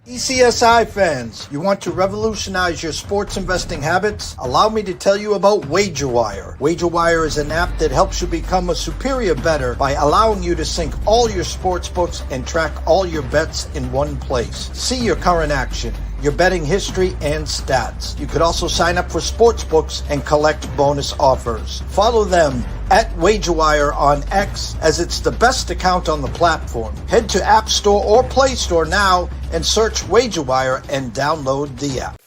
ECSI fans, you want to revolutionize your sports investing habits? Allow me to tell you about WagerWire. WagerWire is an app that helps you become a superior bettor by allowing you to sync all your sports books and track all your bets in one place. See your current action, your betting history, and stats. You could also sign up for sports books and collect bonus offers. Follow them at WagerWire on X, as it's the best account on the platform. Head to App Store or Play Store now and search WagerWire and download the app.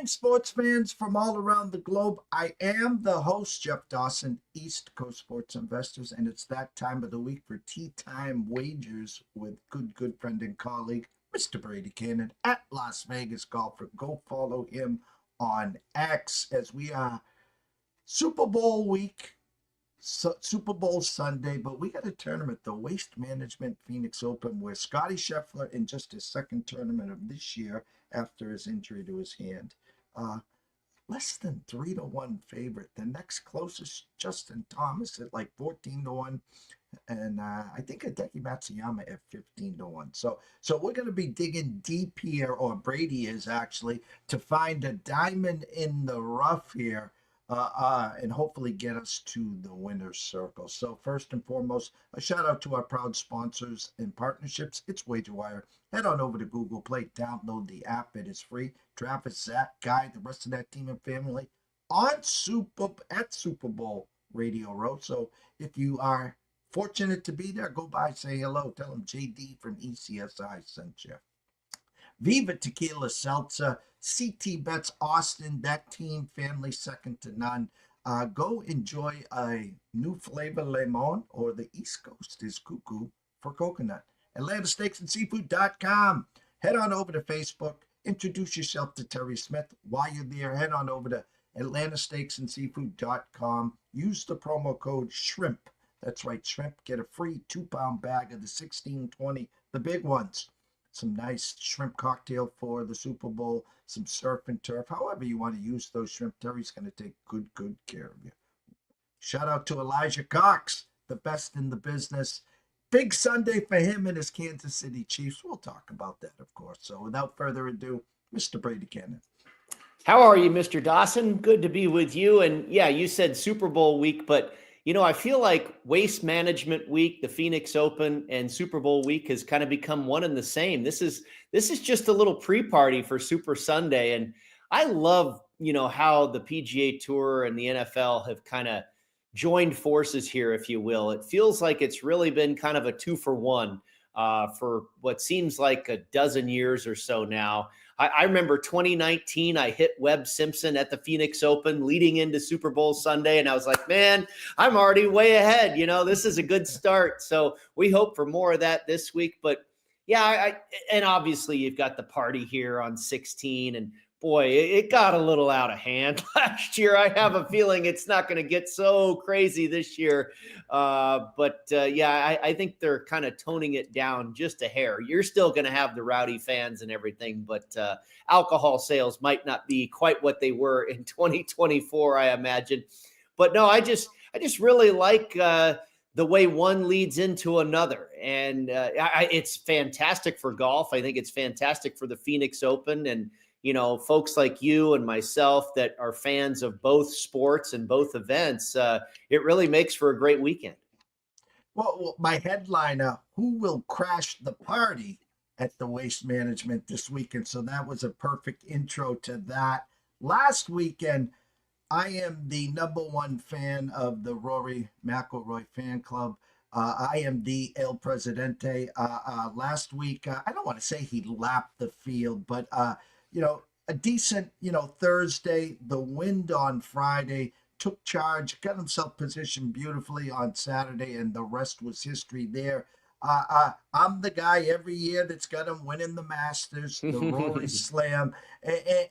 Sports fans from all around the globe. I am the host, Jeff Dawson, East Coast Sports Investors, and it's that time of the week for Tea Time Wagers with good friend and colleague, Mr. Brady Kannon at Las Vegas Golfer. Go follow him on X as we are Super Bowl week, Super Bowl Sunday, but we got a tournament, the Waste Management Phoenix Open, where Scotty Scheffler, in just his second tournament of this year after his injury to his hand, less than 3-1 favorite. The next closest, Justin Thomas, at like 14-1, and I think Hideki Matsuyama at 15-1. So we're going to be digging deep here, or Brady is actually, to find a diamond in the rough here, and hopefully get us to the winner's circle. So first and foremost, a shout out to our proud sponsors and partnerships. It's WagerWire. Head on over to Google Play, download the app. It is free. Travis, Zach, Guy, the rest of that team and family at Super Bowl Radio Row. So if you are fortunate to be there, go by, say hello. Tell them JD from ECSI sent you. Viva Tequila Seltzer, CT Bets Austin, that team, family second to none. Go enjoy a new flavor lemon, or the East Coast is cuckoo for coconut. AtlantaSteaksAndSeafood.com. Head on over to Facebook. Introduce yourself to Terry Smith. While you're there, head on over to AtlantaSteaksAndSeafood.com. Use the promo code SHRIMP. That's right, shrimp. Get a free 2-pound bag of the 1620, the big ones. Some nice shrimp cocktail for the Super Bowl, some surf and turf. However you want to use those shrimp, Terry's going to take good care of you. Shout out to Elijah Cox, the best in the business. Big Sunday for him and his Kansas City Chiefs. We'll talk about that, of course. So without further ado, Mr. Brady Kannon. How are you, Mr. Dawson? Good to be with you. And yeah, you said Super Bowl week, but you know, I feel like Waste Management Week, the Phoenix Open, and Super Bowl week has kind of become one and the same. This is just a little pre-party for Super Sunday. And I love, you know, how the PGA Tour and the NFL have kind of joined forces here, if you will. It feels like it's really been kind of a 2-for-1 for what seems like a dozen years or so now. I remember 2019, I hit Webb Simpson at the Phoenix Open leading into Super Bowl Sunday, and I was like, man, I'm already way ahead. You know, this is a good start. So we hope for more of that this week. But yeah, and obviously you've got the party here on 16, and boy, it got a little out of hand last year. I have a feeling it's not going to get so crazy this year. Yeah, I think they're kind of toning it down just a hair. You're still going to have the rowdy fans and everything, but alcohol sales might not be quite what they were in 2024, I imagine. But no, I just really like the way one leads into another. And it's fantastic for golf. I think it's fantastic for the Phoenix Open. And you know, folks like you and myself that are fans of both sports and both events, it really makes for a great weekend. Well, my headline, who will crash the party at the Waste Management this weekend? So that was a perfect intro to that. Last weekend, I am the #1 fan of the Rory McIlroy fan club. I am the El Presidente. Last week, I don't want to say he lapped the field, but you know, a decent, Thursday, the wind on Friday, took charge, got himself positioned beautifully on Saturday, and the rest was history there. I'm the guy every year that's got him winning the Masters, the Rory Slam,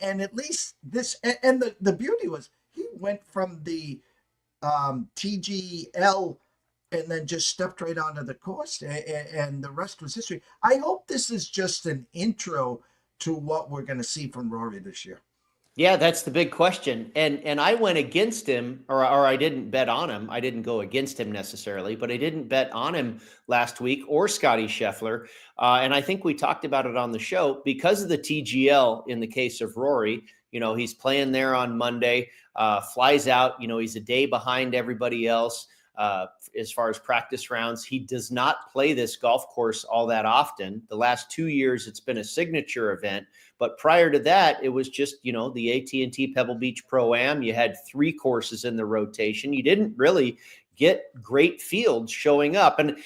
and at least this. And the beauty was he went from the TGL and then just stepped right onto the course, and the rest was history. I hope this is just an intro to what we're going to see from Rory this year. Yeah, that's the big question. And I went against him, or I didn't bet on him. I didn't go against him necessarily, but I didn't bet on him last week or Scotty Scheffler. And I think we talked about it on the show because of the TGL in the case of Rory. You know, he's playing there on Monday, flies out. You know, he's a day behind everybody else as far as practice rounds. He does not play this golf course all that often. The last 2 years, it's been a signature event. But prior to that, it was just, you know, the AT&T Pebble Beach Pro-Am. You had 3 courses in the rotation. You didn't really get great fields showing up. And,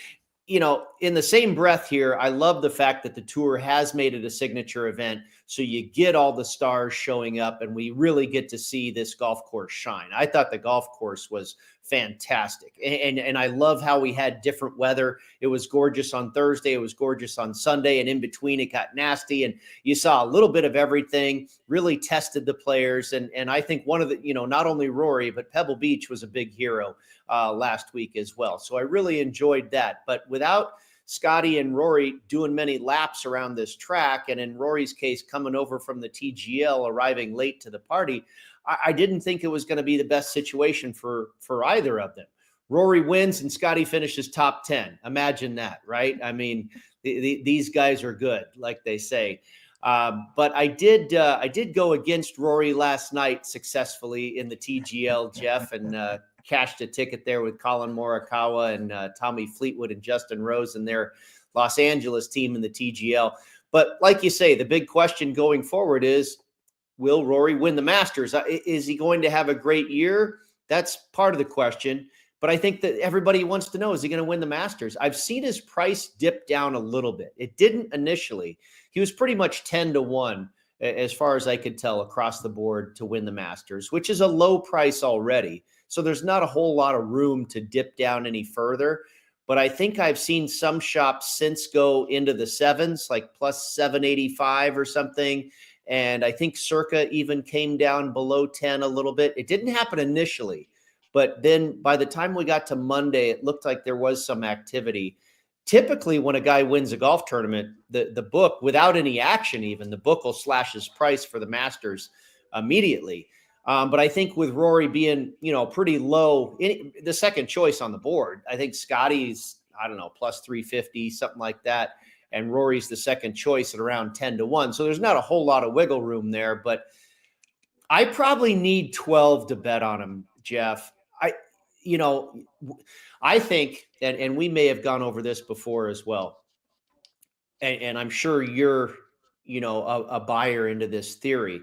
you know, in the same breath here, I love the fact that the tour has made it a signature event. So you get all the stars showing up and we really get to see this golf course shine. I thought the golf course was fantastic. And I love how we had different weather. It was gorgeous on Thursday. It was gorgeous on Sunday. And in between it got nasty. And you saw a little bit of everything, really tested the players. And I think one of the, you know, not only Rory, but Pebble Beach was a big hero last week as well. So I really enjoyed that. But without Scotty and Rory doing many laps around this track, and in Rory's case, coming over from the TGL, arriving late to the party, I didn't think it was going to be the best situation for either of them. Rory wins and Scotty finishes top 10. Imagine that, right? I mean, these guys are good, like they say. But I did go against Rory last night successfully in the TGL, Jeff, and cashed a ticket there with Colin Morikawa and Tommy Fleetwood and Justin Rose and their Los Angeles team in the TGL. But like you say, the big question going forward is, will Rory win the Masters? Is he going to have a great year? That's part of the question. But I think that everybody wants to know, is he going to win the Masters? I've seen his price dip down a little bit. It didn't initially. He was pretty much 10-1 as far as I could tell across the board to win the Masters, which is a low price already. So there's not a whole lot of room to dip down any further. But I think I've seen some shops since go into the sevens, like plus 785 or something. And I think Circa even came down below 10 a little bit. It didn't happen initially, but then by the time we got to Monday, it looked like there was some activity. Typically, when a guy wins a golf tournament, the book, without any action even, the book will slash his price for the Masters immediately. But I think with Rory being, you know, pretty low, the second choice on the board, I think Scotty's, I don't know, plus 350, something like that. And Rory's the second choice at around 10-1. So there's not a whole lot of wiggle room there, but I probably need 12 to bet on him, Jeff. I think, and we may have gone over this before as well. And I'm sure you're, you know, a buyer into this theory.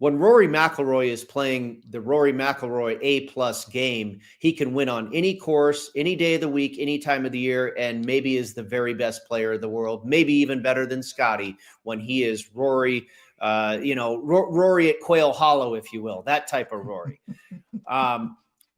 When Rory McIlroy is playing the Rory McIlroy A+ game, he can win on any course, any day of the week, any time of the year, and maybe is the very best player in the world, maybe even better than Scotty when he is Rory, Rory at Quail Hollow, if you will, that type of Rory.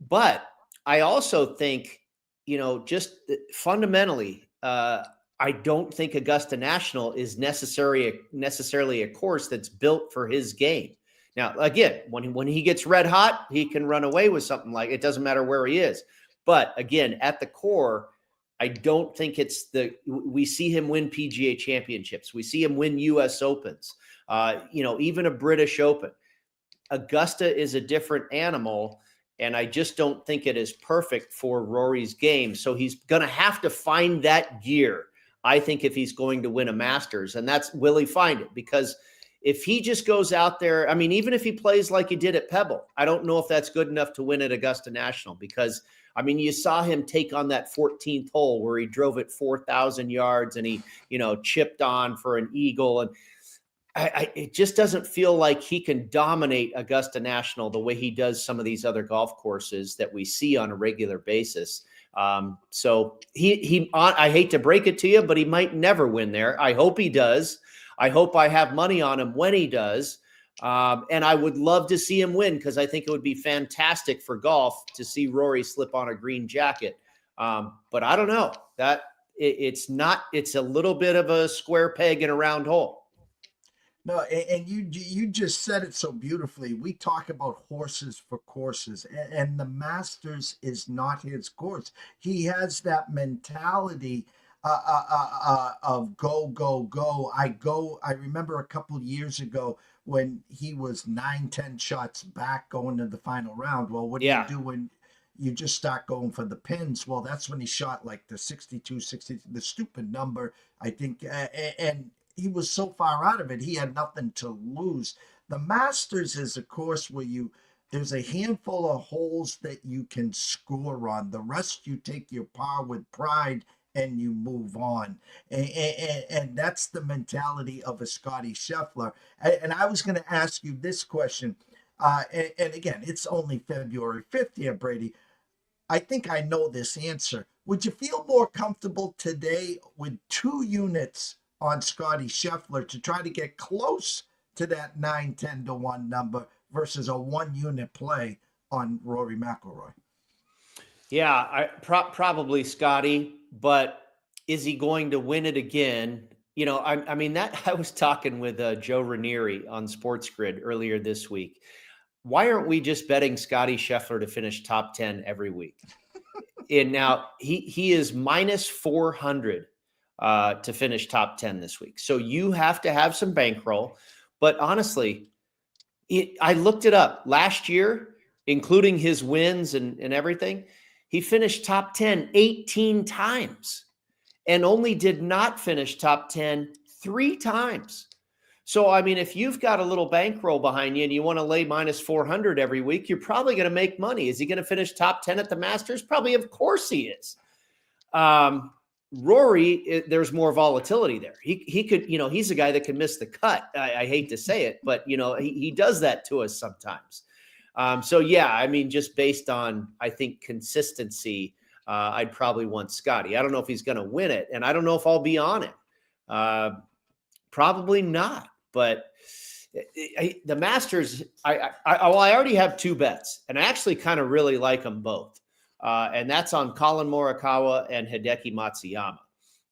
But I also think, you know, just fundamentally, I don't think Augusta National is necessarily a course that's built for his game. Now, again, when he gets red hot, he can run away with something like it. Doesn't matter where he is. But again, at the core, I don't think we see him win PGA championships. We see him win US Opens, even a British Open. Augusta is a different animal. And I just don't think it is perfect for Rory's game. So he's going to have to find that gear, I think, if he's going to win a Masters. And will he find it? Because if he just goes out there, I mean, even if he plays like he did at Pebble, I don't know if that's good enough to win at Augusta National. Because, I mean, you saw him take on that 14th hole where he drove it 4,000 yards and he, chipped on for an eagle. And it just doesn't feel like he can dominate Augusta National the way he does some of these other golf courses that we see on a regular basis. So I hate to break it to you, but he might never win there. I hope he does. I hope I have money on him when he does. And I would love to see him win because I think it would be fantastic for golf to see Rory slip on a green jacket. But I don't know that. it's a little bit of a square peg in a round hole. No, and you just said it so beautifully. We talk about horses for courses, and the Masters is not his course. He has that mentality of go, go, go. I go. I remember a couple of years ago when he was 9, 10 shots back going to the final round. Well, what do you Yeah. do when you just start going for the pins? Well, that's when he shot like the 62, 60, the stupid number, I think, and he was so far out of it, he had nothing to lose. The Masters is a course where there's a handful of holes that you can score on. The rest you take your par with pride and you move on. And that's the mentality of a Scotty Scheffler. And I was going to ask you this question. And again, it's only February 5th here, Brady. I think I know this answer. Would you feel more comfortable today with 2 units on Scotty Scheffler to try to get close to that 9, 10 to 1 number versus a 1 unit play on Rory McIlroy? Yeah, probably Scotty, but is he going to win it again? I mean, that I was talking with Joe Ranieri on Sports Grid earlier this week. Why aren't we just betting Scotty Scheffler to finish top 10 every week? And now he is minus 400 to finish top 10 this week. So you have to have some bankroll. But honestly, I looked it up last year, including his wins and everything. He finished top 10 18 times and only did not finish top 10 3 times. So, I mean, if you've got a little bankroll behind you and you want to lay minus 400 every week, you're probably going to make money. Is he going to finish top 10 at the Masters? Probably, of course he is. Rory, there's more volatility there. He could, he's a guy that can miss the cut. I hate to say it, but, he does that to us sometimes. So, yeah, I mean, just based on, I think, consistency, I'd probably want Scotty. I don't know if he's going to win it, and I don't know if I'll be on it. Probably not. But the Masters, I already have 2 bets, and I actually kind of really like them both. And that's on Colin Morikawa and Hideki Matsuyama.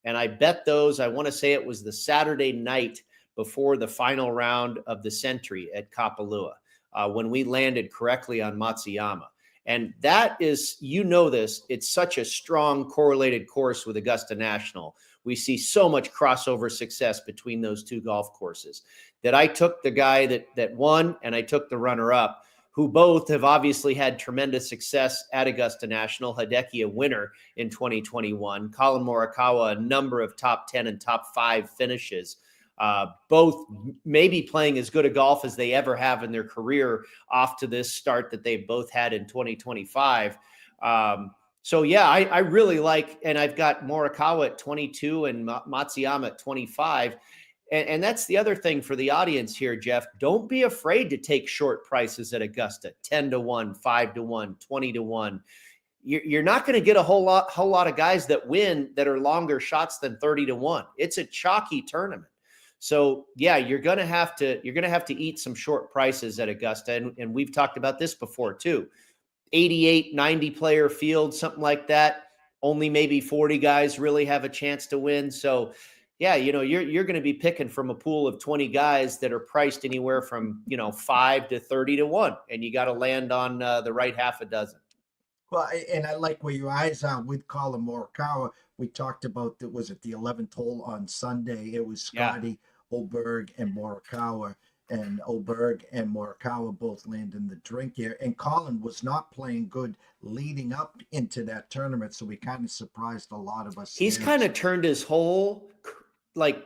And I bet those, I want to say it was the Saturday night before the final round of the Century at Kapalua, when we landed correctly on Matsuyama. And that is, this, it's such a strong correlated course with Augusta National. We see so much crossover success between those 2 golf courses that I took the guy that won and I took the runner-up, who both have obviously had tremendous success at Augusta National. Hideki, a winner in 2021. Colin Morikawa, a number of top 10 and top 5 finishes. Both maybe playing as good a golf as they ever have in their career off to this start that they've both had in 2025. So, yeah, I really like, and I've got Morikawa at 22 and Matsuyama at 25. And that's the other thing for the audience here, Jeff. Don't be afraid to take short prices at Augusta, 10 to 1, 5 to 1, 20 to 1. You're not going to get a whole lot of guys that win that are longer shots than 30 to 1. It's a chalky tournament. So, yeah, you're going to have to eat some short prices at Augusta. And we've talked about this before, too. 88, 90 player field, something like that. Only maybe 40 guys really have a chance to win. So, yeah, you're going to be picking from a pool of 20 guys that are priced anywhere from, 5 to 30 to 1. And you got to land on the right half a dozen. Well, and I like where your eyes are with Colin Morikawa. We talked about that. Was it the 11th hole on Sunday? It was Scotty, Oberg, and Morikawa. And Oberg and Morikawa both land in the drink here. And Colin was not playing good leading up into that tournament, so we kind of surprised a lot of us. He's kind of turned his whole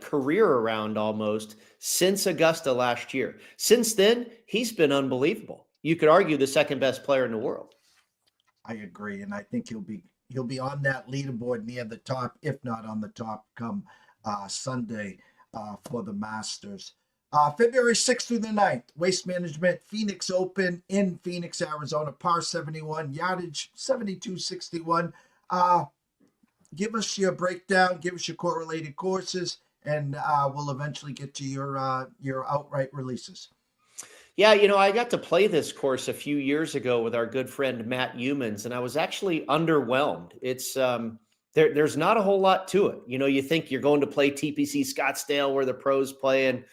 career around almost since Augusta last year. Since then, he's been unbelievable. You could argue the second best player in the world. I agree, and I think he'll be on that leaderboard near the top, if not on the top, come Sunday for the Masters. February 6th through the 9th, Waste Management Phoenix Open in Phoenix, Arizona, par 71, yardage 7261. Give us your breakdown, give us your correlated courses, and we'll eventually get to your outright releases. Yeah, I got to play this course a few years ago with our good friend Matt Humans, and I was actually underwhelmed. It's There's not a whole lot to it. You think you're going to play TPC Scottsdale where the pros play. And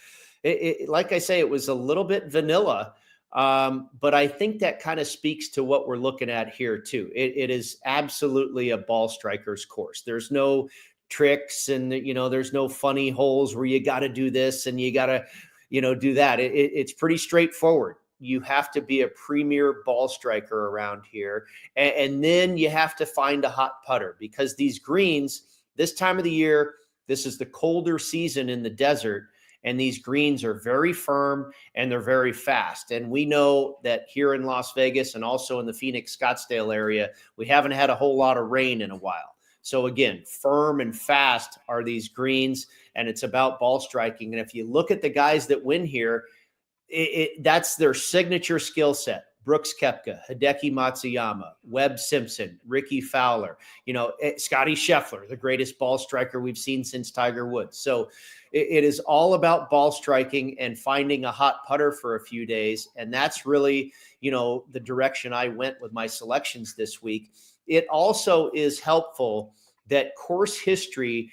like I say, it was a little bit vanilla. But I think that kind of speaks to what we're looking at here too. It is absolutely a ball striker's course. There's no tricks and, there's no funny holes where you got to do this and you got to, do that. It's pretty straightforward. You have to be a premier ball striker around here. And then you have to find a hot putter, because these greens, this time of the year, this is the colder season in the desert, and these greens are very firm and they're very fast. And we know that here in Las Vegas and also in the Phoenix, Scottsdale area, we haven't had a whole lot of rain in a while. So again, firm and fast are these greens, and it's about ball striking. And if you look at the guys that win here, that's their signature skill set. Brooks Koepka, Hideki Matsuyama, Webb Simpson, Ricky Fowler, Scotty Scheffler, the greatest ball striker we've seen since Tiger Woods. So it is all about ball striking and finding a hot putter for a few days. And that's really, the direction I went with my selections this week. It also is helpful that course history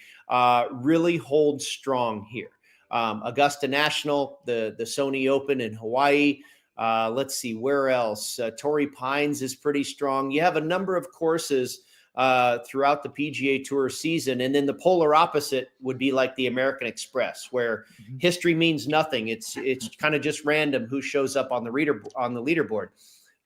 really holds strong here. Augusta National, the Sony Open in Hawaii. Let's see, where else? Torrey Pines is pretty strong. You have a number of courses throughout the PGA Tour season. And then the polar opposite would be like the American Express, where history means nothing. It's kind of just random who shows up on the leaderboard.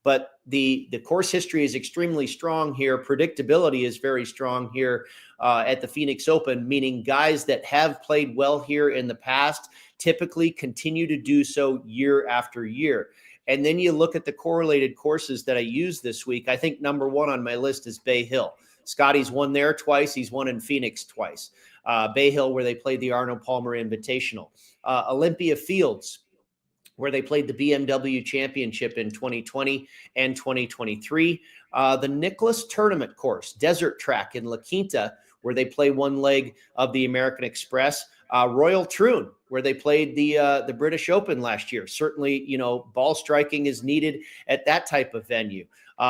But the course history is extremely strong here. Predictability is very strong here at the Phoenix Open, meaning guys that have played well here in the past typically continue to do so year after year. And then you look at the correlated courses that I used this week. I think number one on my list is Bay Hill. Scotty's won there twice. He's won in Phoenix twice. Bay Hill, where they played the Arnold Palmer Invitational. Olympia Fields, where they played the BMW Championship in 2020 and 2023. The Nicklaus Tournament course, Desert Track in La Quinta, where they play one leg of the American Express. Royal Troon, where they played the British Open last year. Certainly, ball striking is needed at that type of venue.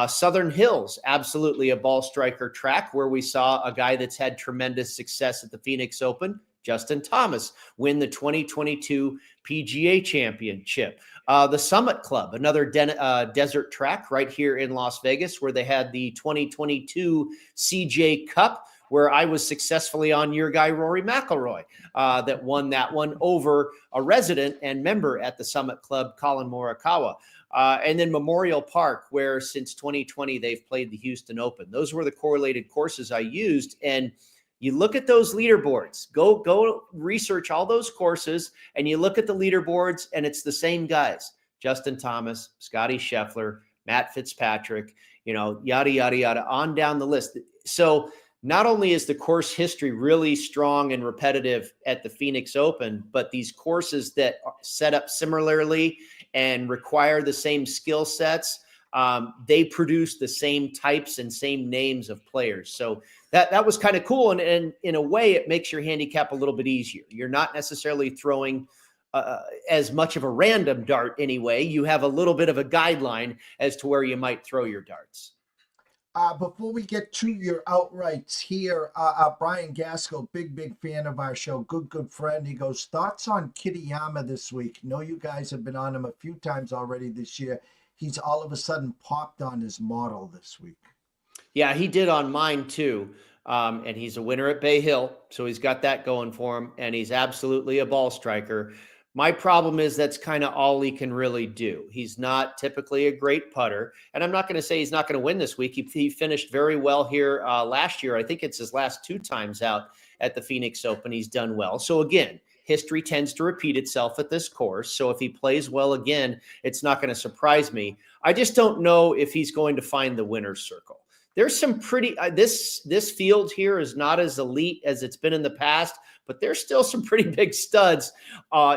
Southern Hills, absolutely a ball striker track, where we saw a guy that's had tremendous success at the Phoenix Open, Justin Thomas, win the 2022 PGA Championship. The Summit Club, another desert track right here in Las Vegas, where they had the 2022 CJ Cup, where I was successfully on your guy, Rory McIlroy, that won that one over a resident and member at the Summit Club, Colin Morikawa. And then Memorial Park, where since 2020, they've played the Houston Open. Those were the correlated courses I used. And you look at those leaderboards, go research all those courses, and you look at the leaderboards, and it's the same guys: Justin Thomas, Scotty Scheffler, Matt Fitzpatrick, yada, yada, yada, on down the list. So not only is the course history really strong and repetitive at the Phoenix Open, but these courses that are set up similarly and require the same skill sets, they produce the same types and same names of players. So that was kind of cool. And in a way, it makes your handicap a little bit easier. You're not necessarily throwing as much of a random dart anyway. You have a little bit of a guideline as to where you might throw your darts. Before we get to your outrights here, Brian Gaskell, big fan of our show, good friend. He goes, thoughts on Kitayama this week? Know you guys have been on him a few times already this year. He's all of a sudden popped on his model this week. Yeah, he did on mine too. And he's a winner at Bay Hill, so he's got that going for him, and he's absolutely a ball striker. My problem is that's kind of all he can really do. He's not typically a great putter, and I'm not going to say he's not going to win this week. He finished very well here last year. I think it's his last two times out at the Phoenix Open. He's done well. So again, history tends to repeat itself at this course. So if he plays well again, it's not going to surprise me. I just don't know if he's going to find the winner's circle. There's some pretty this field here is not as elite as it's been in the past, but there's still some pretty big studs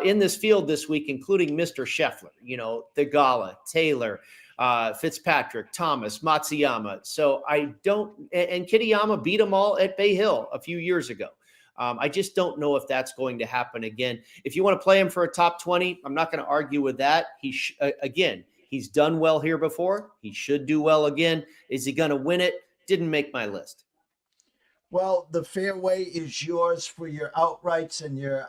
in this field this week, including Mr. Scheffler, Thigala, Taylor, Fitzpatrick, Thomas, Matsuyama. So and Kitayama beat them all at Bay Hill a few years ago. I just don't know if that's going to happen again. If you want to play him for a top 20, I'm not going to argue with that. He's done well here before. He should do well again. Is he going to win it? Didn't make my list. Well, the fairway is yours for your outrights and your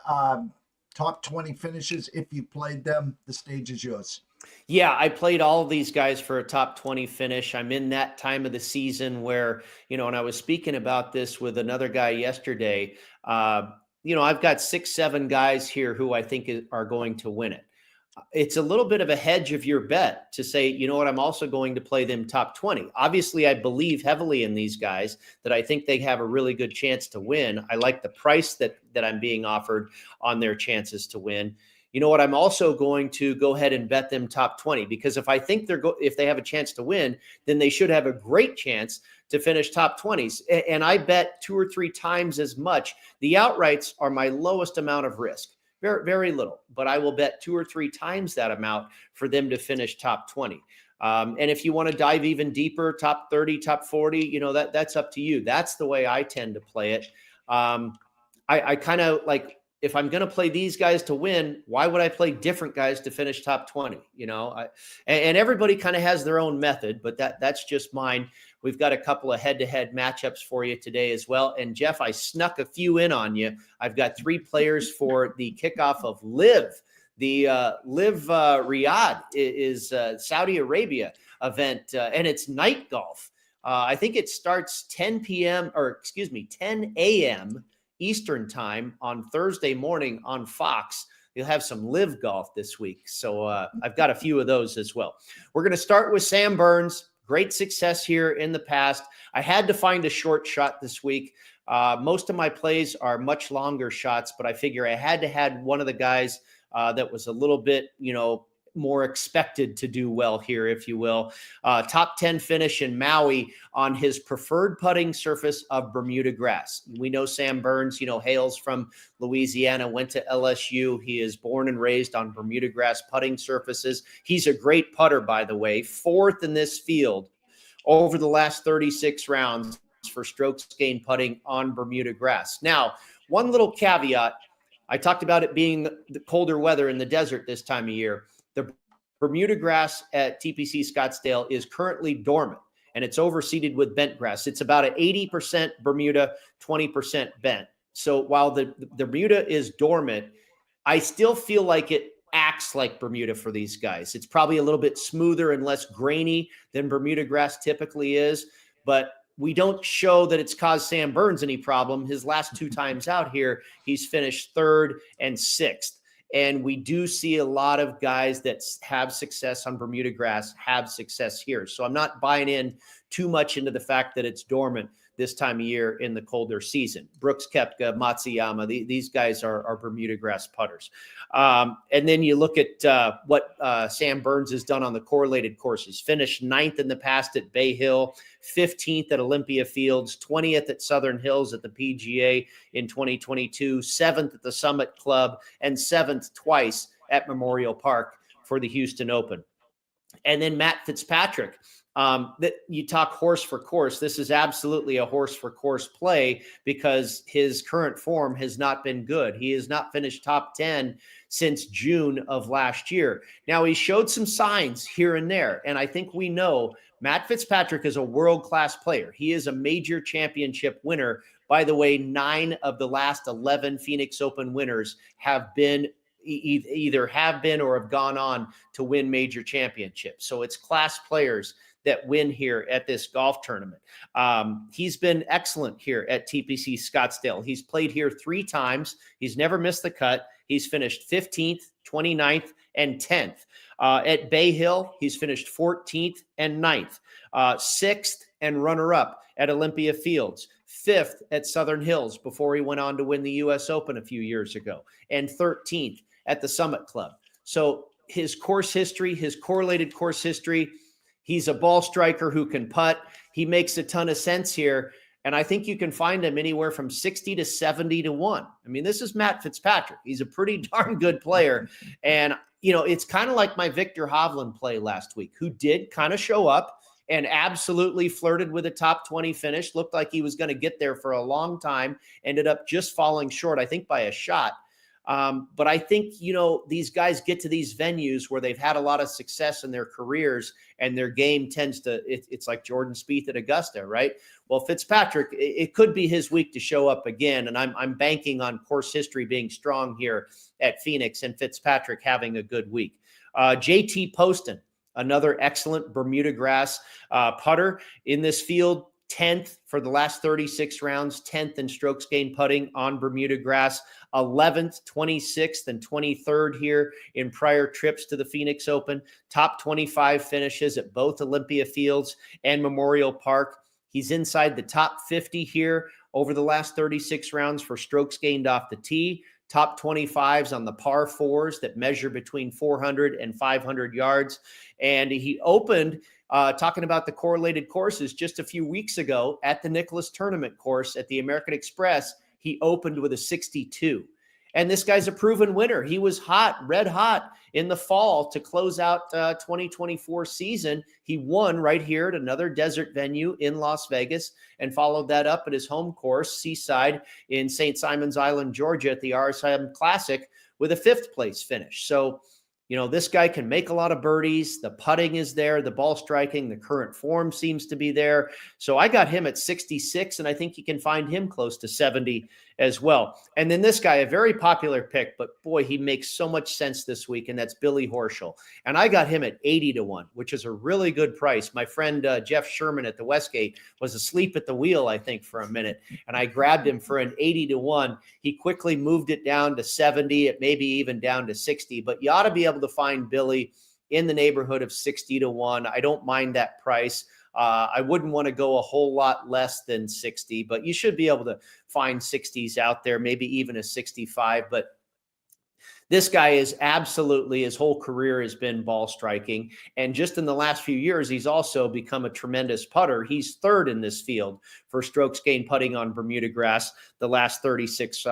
top 20 finishes. If you played them, the stage is yours. Yeah, I played all of these guys for a top 20 finish. I'm in that time of the season where, and I was speaking about this with another guy yesterday. I've got 6, 7 guys here who I think are going to win it. It's a little bit of a hedge of your bet to say, you know what, I'm also going to play them top 20. Obviously, I believe heavily in these guys, that I think they have a really good chance to win. I like the price that I'm being offered on their chances to win. You know what, I'm also going to go ahead and bet them top 20, because if I think if they have a chance to win, then they should have a great chance to finish top 20s. And I bet 2 or 3 times as much. The outrights are my lowest amount of risk. Very, very little, but I will bet 2 or 3 times that amount for them to finish top 20. And if you want to dive even deeper, top 30, top 40, that's up to you. That's the way I tend to play it. I kind of like, if I'm going to play these guys to win, why would I play different guys to finish top 20? And everybody kind of has their own method, but that's just mine. We've got a couple of head-to-head matchups for you today as well. And Jeff, I snuck a few in on you. I've got 3 players for the kickoff of LIV. The LIV Riyadh is Saudi Arabia event, and it's night golf. I think it starts 10 a.m. Eastern time on Thursday morning on Fox. You'll have some LIV golf this week. So I've got a few of those as well. We're going to start with Sam Burns. Great success here in the past. I had to find a short shot this week. Most of my plays are much longer shots, but I figure I had to have one of the guys that was a little bit, more expected to do well here, if you will. Top 10 finish in Maui on his preferred putting surface of Bermuda grass. We know Sam Burns, hails from Louisiana, went to LSU. He is born and raised on Bermuda grass putting surfaces. He's a great putter, by the way, 4th in this field over the last 36 rounds for strokes gained putting on Bermuda grass. Now, one little caveat. I talked about it being the colder weather in the desert this time of year. The Bermuda grass at TPC Scottsdale is currently dormant, and it's overseeded with bent grass. It's about an 80% Bermuda, 20% bent. So while the Bermuda is dormant, I still feel like it acts like Bermuda for these guys. It's probably a little bit smoother and less grainy than Bermuda grass typically is, but we don't show that it's caused Sam Burns any problem. His last 2 times out here, he's finished 3rd and 6th. And we do see a lot of guys that have success on Bermuda grass have success here. So I'm not buying in too much into the fact that it's dormant this time of year in the colder season. Brooks Koepka, Matsuyama, these guys are Bermuda grass putters. And then you look at what Sam Burns has done on the correlated courses. Finished 9th in the past at Bay Hill, 15th at Olympia Fields, 20th at Southern Hills at the PGA in 2022, 7th at the Summit Club, and 7th twice at Memorial Park for the Houston Open. And then Matt Fitzpatrick. That you talk horse for course. This is absolutely a horse for course play because his current form has not been good. He has not finished top 10 since June of last year. Now, he showed some signs here and there, and I think we know Matt Fitzpatrick is a world-class player. He is a major championship winner. By the way, 9 of the last 11 Phoenix Open winners have been either have been or have gone on to win major championships. So it's class players that win here at this golf tournament. He's been excellent here at TPC Scottsdale. He's played here 3 times. He's never missed the cut. He's finished 15th, 29th, and 10th. At Bay Hill, he's finished 14th and 9th, 6th and runner-up at Olympia Fields, 5th at Southern Hills before he went on to win the U.S. Open a few years ago, and 13th at the Summit Club. So his course history, his correlated course history, he's a ball striker who can putt. He makes a ton of sense here. And I think you can find him anywhere from 60 to 70 to 1. I mean, this is Matt Fitzpatrick. He's a pretty darn good player. And, it's kind of like my Victor Hovland play last week, who did kind of show up and absolutely flirted with a top 20 finish. Looked like he was going to get there for a long time. Ended up just falling short, I think, by a shot. But I think, these guys get to these venues where they've had a lot of success in their careers and their game tends to, it's like Jordan Spieth at Augusta, right? Well, Fitzpatrick, it could be his week to show up again. And I'm banking on course history being strong here at Phoenix and Fitzpatrick having a good week. JT Poston, another excellent Bermuda grass putter in this field, 10th for the last 36 rounds, 10th in strokes gained putting on Bermuda grass, 11th, 26th, and 23rd here in prior trips to the Phoenix Open. Top 25 finishes at both Olympia Fields and Memorial Park. He's inside the top 50 here over the last 36 rounds for strokes gained off the tee. Top 25s on the par fours that measure between 400 and 500 yards. And he opened talking about the correlated courses just a few weeks ago at the Nicklaus Tournament course at the American Express. He opened with a 62. And this guy's a proven winner. He was hot, red hot in the fall to close out 2024 season. He won right here at another desert venue in Las Vegas and followed that up at his home course, Seaside in St. Simons Island, Georgia at the RSM Classic with a 5th place finish. So, this guy can make a lot of birdies. The putting is there, the ball striking, the current form seems to be there. So I got him at 66, and I think you can find him close to 70 as well. And then this guy, a very popular pick, but boy, he makes so much sense this week, and that's Billy Horschel. And I got him at 80-1, which is a really good price. My friend Jeff Sherman at the Westgate was asleep at the wheel, I think, for a minute, and I grabbed him for an 80-1. He quickly moved it down to 70, it maybe even down to 60, but you ought to be able to find Billy in the neighborhood of 60-1. I don't mind that price. I wouldn't want to go a whole lot less than 60, but you should be able to find 60s out there, maybe even a 65. But this guy is absolutely, his whole career has been ball striking. And just in the last few years, he's also become a tremendous putter. He's 3rd in this field for strokes gained putting on Bermuda grass the last 36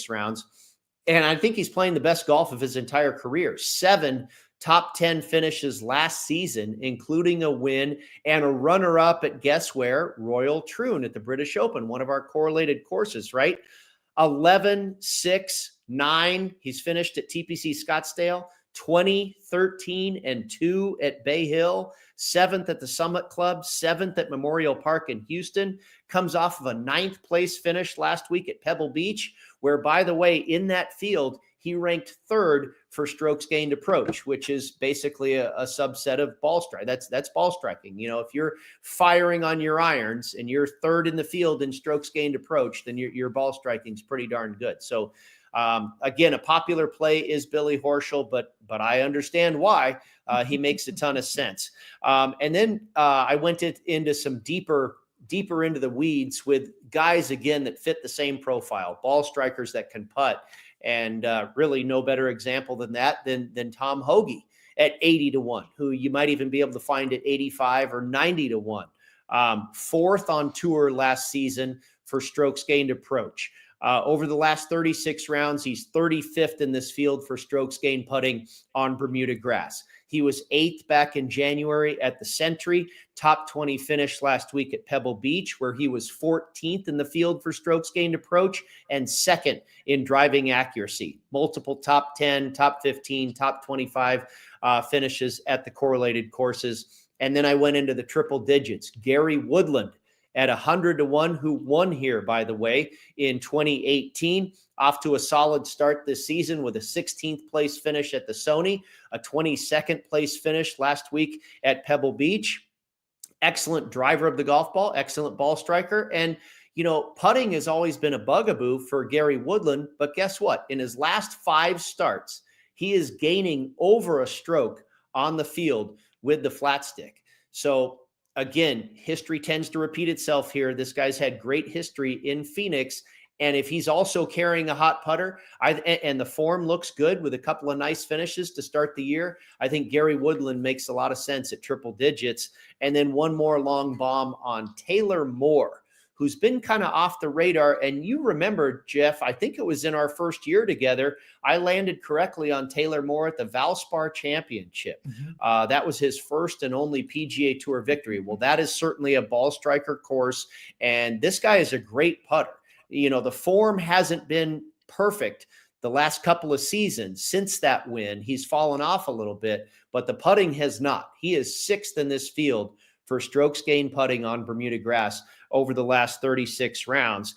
rounds. And I think he's playing the best golf of his entire career. 7 top 10 finishes last season, including a win and a runner-up at, guess where? Royal Troon at the British Open, one of our correlated courses, right? 11, 6, 9. He's finished at TPC Scottsdale. 20, 13, and 2 at Bay Hill. 7th at the Summit Club. 7th at Memorial Park in Houston. Comes off of a 9th place finish last week at Pebble Beach, where, by the way, in that field, he ranked 3rd for strokes gained approach, which is basically a subset of ball strike. That's ball striking. If you're firing on your irons and you're 3rd in the field in strokes gained approach, then your ball striking is pretty darn good. So again, a popular play is Billy Horschel, but I understand why. He makes a ton of sense. And then I went into some deeper into the weeds with guys, again, that fit the same profile, ball strikers that can putt. And really no better example than that than Tom Hoge at 80-1, who you might even be able to find at 85 or 90-1. 4th on tour last season for strokes gained approach. Over the last 36 rounds, he's 35th in this field for strokes gained putting on Bermuda grass. He was 8th back in January at the Sentry, top 20 finish last week at Pebble Beach, where he was 14th in the field for strokes gained approach and 2nd in driving accuracy. Multiple top 10, top 15, top 25 finishes at the correlated courses. And then I went into the triple digits. Gary Woodland at 100-1, who won here, by the way, in 2018. Off to a solid start this season with a 16th place finish at the Sony, a 22nd place finish last week at Pebble Beach. Excellent driver of the golf ball, excellent ball striker. And, putting has always been a bugaboo for Gary Woodland. But guess what? In his last 5 starts, he is gaining over a stroke on the field with the flat stick. So again, history tends to repeat itself here. This guy's had great history in Phoenix. And if he's also carrying a hot putter and the form looks good with a couple of nice finishes to start the year, I think Gary Woodland makes a lot of sense at triple digits. And then one more long bomb on Taylor Moore, who's been kind of off the radar. And you remember, Jeff, I think it was in our first year together, I landed correctly on Taylor Moore at the Valspar Championship. Mm-hmm. That was his first and only PGA Tour victory. Well, that is certainly a ball striker course. And this guy is a great putter. The form hasn't been perfect the last couple of seasons. Since that win, he's fallen off a little bit, but the putting has not. He is sixth in this field for strokes gained putting on Bermuda grass over the last 36 rounds.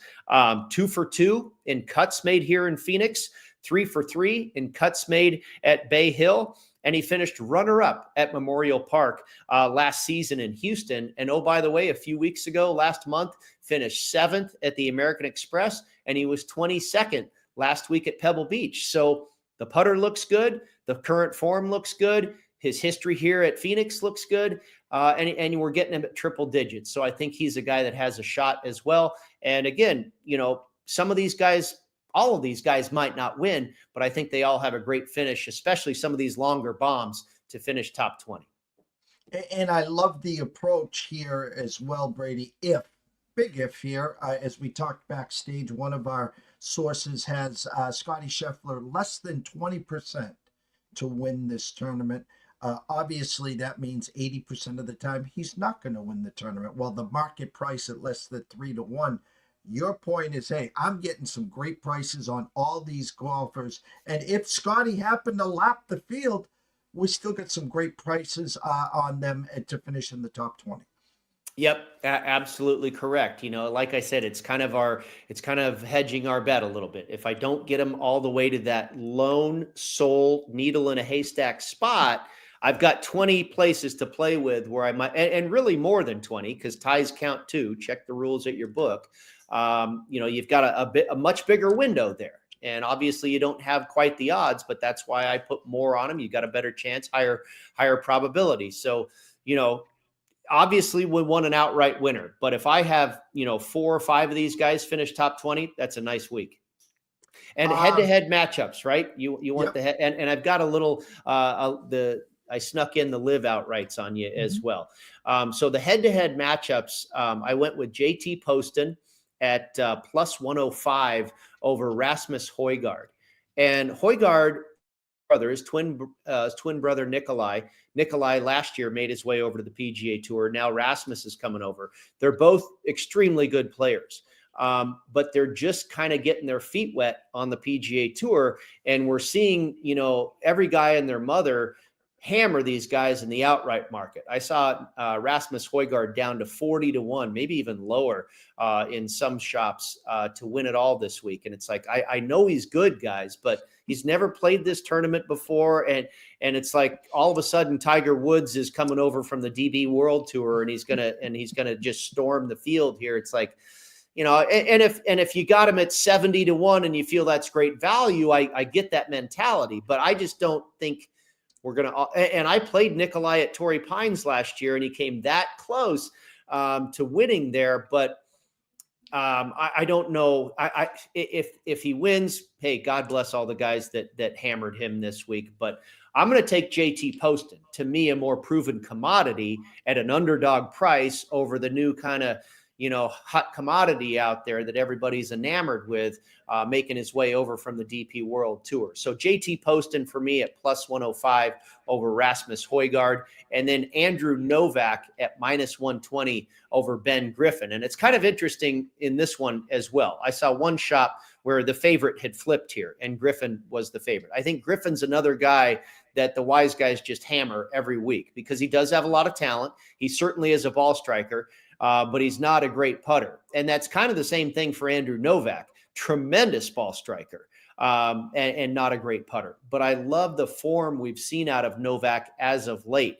2 for 2 in cuts made here in Phoenix, 3 for 3 in cuts made at Bay Hill. And he finished runner-up at Memorial Park last season in Houston. And oh, by the way, a few weeks ago, last month, finished 7th at the American Express, and he was 22nd last week at Pebble Beach. So the putter looks good. The current form looks good. His history here at Phoenix looks good. And we're getting him at triple digits. So I think he's a guy that has a shot as well. And again, you know, some of these guys, all of these guys might not win, but I think they all have a great finish, especially some of these longer bombs to finish top 20. And I love the approach here as well, Brady. Big if here, as we talked backstage, one of our sources has Scotty Scheffler less than 20% to win this tournament. Obviously, that means 80% of the time he's not going to win the tournament. Well, the market price at less than 3-1. Your point is, hey, I'm getting some great prices on all these golfers. And if Scotty happened to lap the field, we still get some great prices on them to finish in the top 20. Yep, absolutely correct. You know, like I said, it's kind of hedging our bet a little bit. If I don't get them all the way to that lone soul needle in a haystack spot, I've got 20 places to play with where I might, and really more than 20, because ties count too. Check the rules at your book. You know, you've got a much bigger window there. And obviously you don't have quite the odds, but that's why I put more on them. You got a better chance, higher probability. So, you know, obviously we want an outright winner, but if I have, you know, 4 or 5 of these guys finish top 20, that's a nice week. And head-to-head matchups, right? You want Yep. the head, and I've got a little I snuck in the live outrights on you as well. So the head-to-head matchups, I went with JT Poston at plus 105 over Rasmus Højgaard. And Højgaard brothers, twin brother Nikolai. Nikolai last year made his way over to the PGA Tour. Now Rasmus is coming over. They're both extremely good players. But they're just kind of getting their feet wet on the PGA Tour. And we're seeing, you know, every guy and their mother hammer these guys in the outright market. I saw Rasmus Højgaard down to 40-1, maybe even lower in some shops to win it all this week. And it's like, I know he's good, guys, but he's never played this tournament before. And it's like all of a sudden Tiger Woods is coming over from the DB World Tour and he's gonna just storm the field here. It's like, you know, and if you got him at 70-1 and you feel that's great value, I get that mentality, but I just don't think we're going to, and I played Nikolai at Torrey Pines last year and he came that close to winning there. But I don't know. If he wins, hey, God bless all the guys that hammered him this week. But I'm going to take JT Poston, to me, a more proven commodity at an underdog price over the new kind of, you know, hot commodity out there that everybody's enamored with, making his way over from the DP World Tour. So JT Poston for me at plus 105 over Rasmus Højgaard, and then Andrew Novak at minus 120 over Ben Griffin. And it's kind of interesting in this one as well. I saw one shop where the favorite had flipped here and Griffin was the favorite. I think Griffin's another guy that the wise guys just hammer every week because he does have a lot of talent. He certainly is a ball striker. But he's not a great putter. And that's kind of the same thing for Andrew Novak. Tremendous ball striker and not a great putter. But I love the form we've seen out of Novak as of late.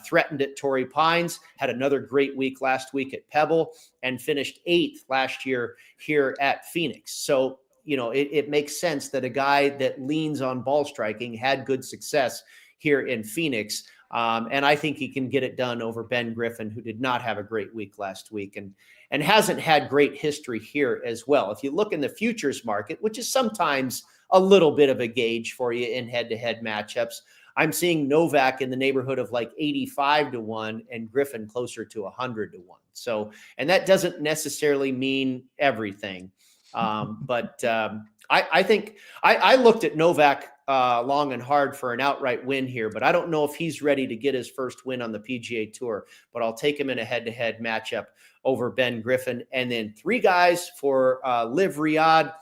Threatened at Torrey Pines, had another great week last week at Pebble, and finished 8th last year here at Phoenix. So, you know, it makes sense that a guy that leans on ball striking had good success here in Phoenix. And I think he can get it done over Ben Griffin, who did not have a great week last week and hasn't had great history here as well. If you look in the futures market, which is sometimes a little bit of a gauge for you in head-to-head matchups, I'm seeing Novak in the neighborhood of like 85-1 and Griffin closer to 100-1. So, and that doesn't necessarily mean everything. But I think I looked at Novak long and hard for an outright win here, but I don't know if he's ready to get his first win on the PGA Tour, but I'll take him in a head-to-head matchup over Ben Griffin. And then 3 guys for Live Riyadh.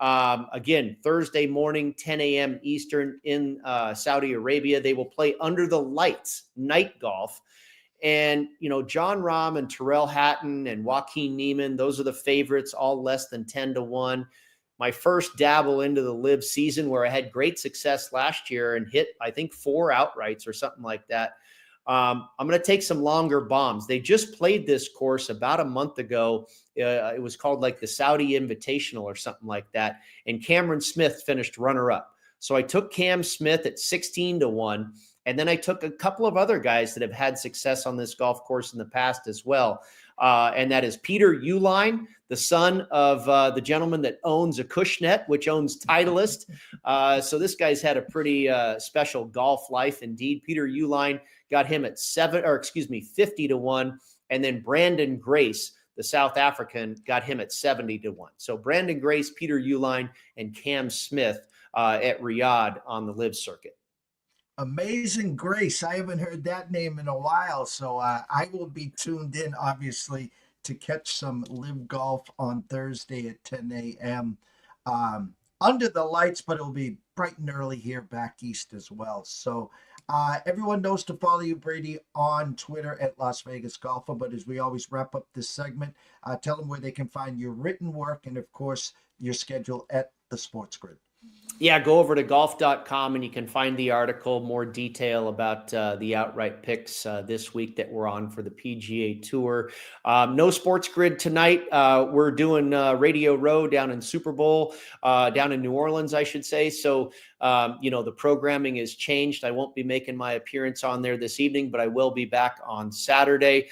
Again, Thursday morning, 10 a.m. Eastern in Saudi Arabia. They will play under the lights, night golf. And, John Rahm and Tyrrell Hatton and Joaquin Niemann, those are the favorites, all less than 10-1. My first dabble into the live season where I had great success last year and hit, I think, 4 outrights or something like that. I'm going to take some longer bombs. They just played this course about a month ago. It was called like the Saudi Invitational or something like that. And Cameron Smith finished runner-up. So I took Cam Smith at 16-1. And then I took a couple of other guys that have had success on this golf course in the past as well. And that is Peter Uihlein, the son of the gentleman that owns Acushnet, which owns Titleist. So this guy's had a pretty special golf life indeed. Peter Uihlein got him at 50-1. And then Brandon Grace, the South African, got him at 70-1. So Brandon Grace, Peter Uihlein, and Cam Smith at Riyadh on the live circuit. Amazing Grace. I haven't heard that name in a while, so I will be tuned in, obviously, to catch some live golf on Thursday at 10 a.m. Under the lights, but it'll be bright and early here back east as well. So everyone knows to follow you, Brady, on Twitter at Las Vegas Golfer. But as we always wrap up this segment, tell them where they can find your written work and, of course, your schedule at the Sports Grid. Yeah, go over to golf.com and you can find the article, more detail about the outright picks this week that we're on for the PGA Tour. No Sports Grid tonight. We're doing Radio Row down in Super Bowl, down in New Orleans, I should say. So, the programming has changed. I won't be making my appearance on there this evening, but I will be back on Saturday.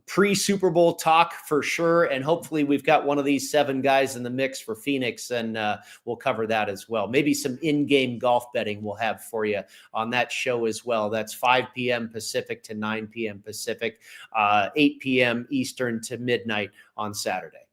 Pre-Super Bowl talk for sure. And hopefully we've got one of these 7 guys in the mix for Phoenix, and we'll cover that as well. Maybe some in-game golf betting we'll have for you on that show as well. That's 5 p.m. Pacific to 9 p.m. Pacific, 8 p.m. Eastern to midnight on Saturday.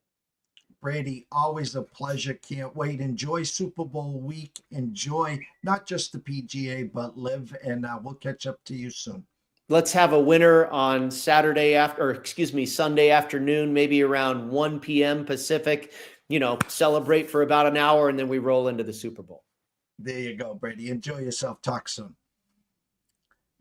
Brady, always a pleasure. Can't wait. Enjoy Super Bowl week. Enjoy not just the PGA, but live. And we'll catch up to you soon. Let's have a winner on Sunday afternoon, maybe around 1 p.m. Pacific, celebrate for about an hour, and then we roll into the Super Bowl. There you go, Brady. Enjoy yourself. Talk soon.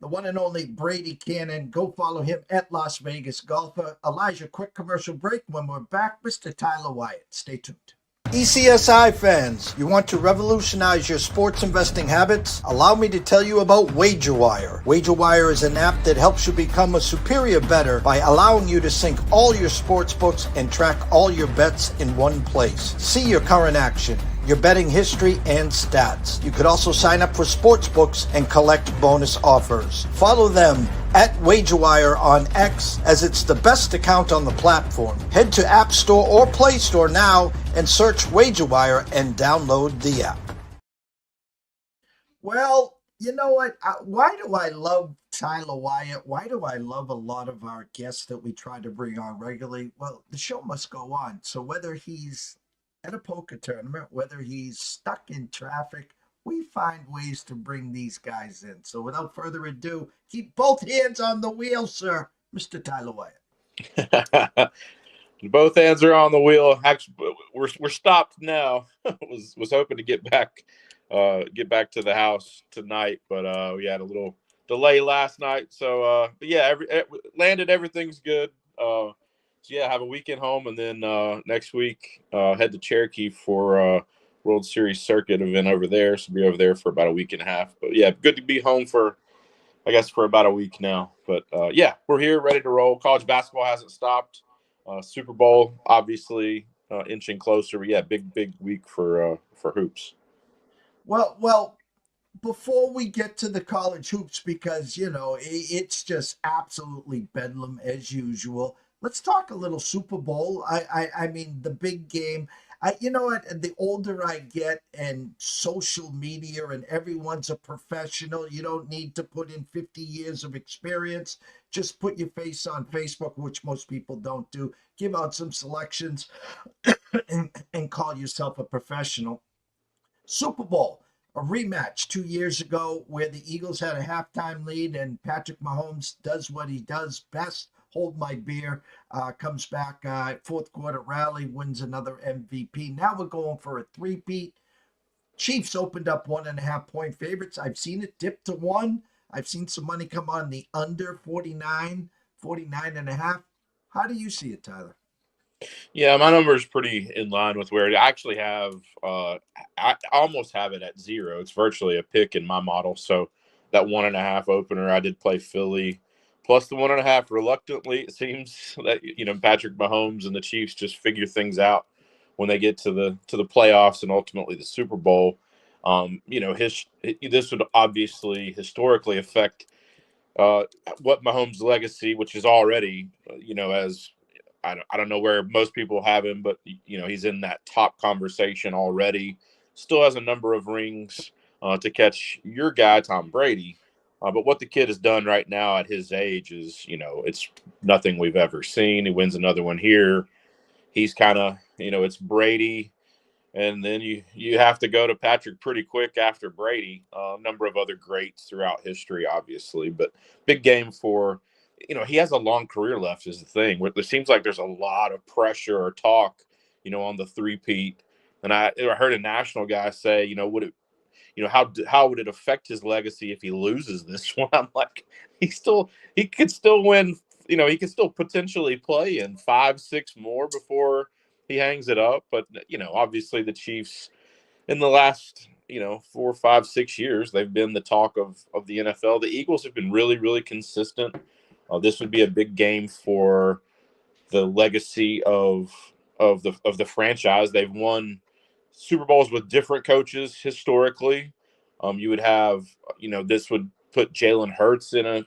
The one and only Brady Kannon. Go follow him at Las Vegas Golfer. Elijah, quick commercial break. When we're back, Mr. Tyler Wyatt. Stay tuned. ECSI fans, you want to revolutionize your sports investing habits? Allow me to tell you about WagerWire. WagerWire is an app that helps you become a superior bettor by allowing you to sync all your sports books and track all your bets in one place. See your current action, your betting history, and stats. You could also sign up for sports books and collect bonus offers. Follow them at WagerWire on X, as it's the best account on the platform. Head to App Store or Play Store now and search WagerWire and download the app. Well, you know what? Why do I love Tyler Wyatt? Why do I love a lot of our guests that we try to bring on regularly? Well, the show must go on. So whether he's at a poker tournament, whether he's stuck in traffic, we find ways to bring these guys in. So without further ado, keep both hands on the wheel, sir. Mr. Tyler Wyatt. Both hands are on the wheel. Actually, we're stopped now. was hoping to get back to the house tonight, but we had a little delay last night. So landed. Everything's good. So yeah, have a weekend home, and then next week head to Cherokee for World Series circuit event over there. So be over there for about a week and a half. But yeah, good to be home for about a week now. But yeah, we're here ready to roll. College basketball hasn't stopped. Super Bowl obviously inching closer. But yeah, big week for hoops. Well, before we get to the college hoops, because it's just absolutely bedlam as usual. Let's talk a little Super Bowl. I mean, the big game. You know what? The older I get, and social media, and everyone's a professional. You don't need to put in 50 years of experience. Just put your face on Facebook, which most people don't do. Give out some selections and call yourself a professional. Super Bowl, a rematch 2 years ago where the Eagles had a halftime lead and Patrick Mahomes does what he does best, hold my beer. Comes back fourth quarter rally, wins another MVP. Now we're going for a three-peat. Chiefs opened up 1.5 point favorites. I've seen it dip to 1. I've seen some money come on the under 49, 49.5. How do you see it, Tyler? Yeah, my number is pretty in line with where I actually have. I almost have it at 0. It's virtually a pick in my model. So that 1.5 opener, I did play Philly plus the 1.5. Reluctantly, it seems that Patrick Mahomes and the Chiefs just figure things out when they get to the playoffs and ultimately the Super Bowl. This would obviously historically affect what Mahomes' legacy, which is already, as I don't know where most people have him, but he's in that top conversation already. Still has a number of rings to catch your guy Tom Brady. But what the kid has done right now at his age is, it's nothing we've ever seen. He wins another one here. He's kind of, it's Brady, and then you have to go to Patrick pretty quick after Brady. A number of other greats throughout history, obviously, but big game for, he has a long career left is the thing. It seems like there's a lot of pressure or talk, on the three-peat. And I heard a national guy say, would it, how would it affect his legacy if he loses this one? I'm like, he could still win. He could still potentially play in 5-6 more before he hangs it up. But obviously the Chiefs in the last 4, 5, 6 years, they've been the talk of the NFL. The Eagles have been really, really consistent. This would be a big game for the legacy of the franchise. They've won Super Bowls with different coaches historically. You would have, this would put Jalen Hurts in a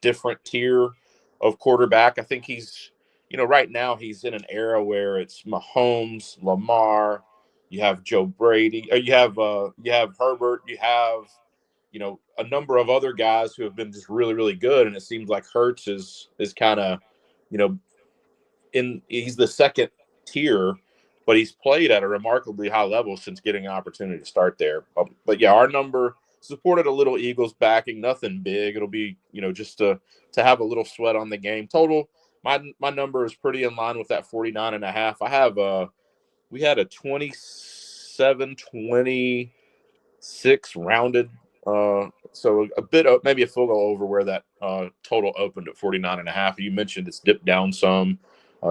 different tier of quarterback. I think he's, right now he's in an era where it's Mahomes, Lamar, you have Joe Brady, you have Herbert, you have, a number of other guys who have been just really, really good. And it seems like Hurts is kind of, you know, he's the second tier, but he's played at a remarkably high level since getting an opportunity to start there. But yeah, our number supported a little Eagles backing, nothing big. It'll be, just to have a little sweat on the game. Total, my number is pretty in line with that 49.5. I have we had a 27-26 rounded. So a bit of maybe a field goal over where that total opened at 49.5. You mentioned it's dipped down some.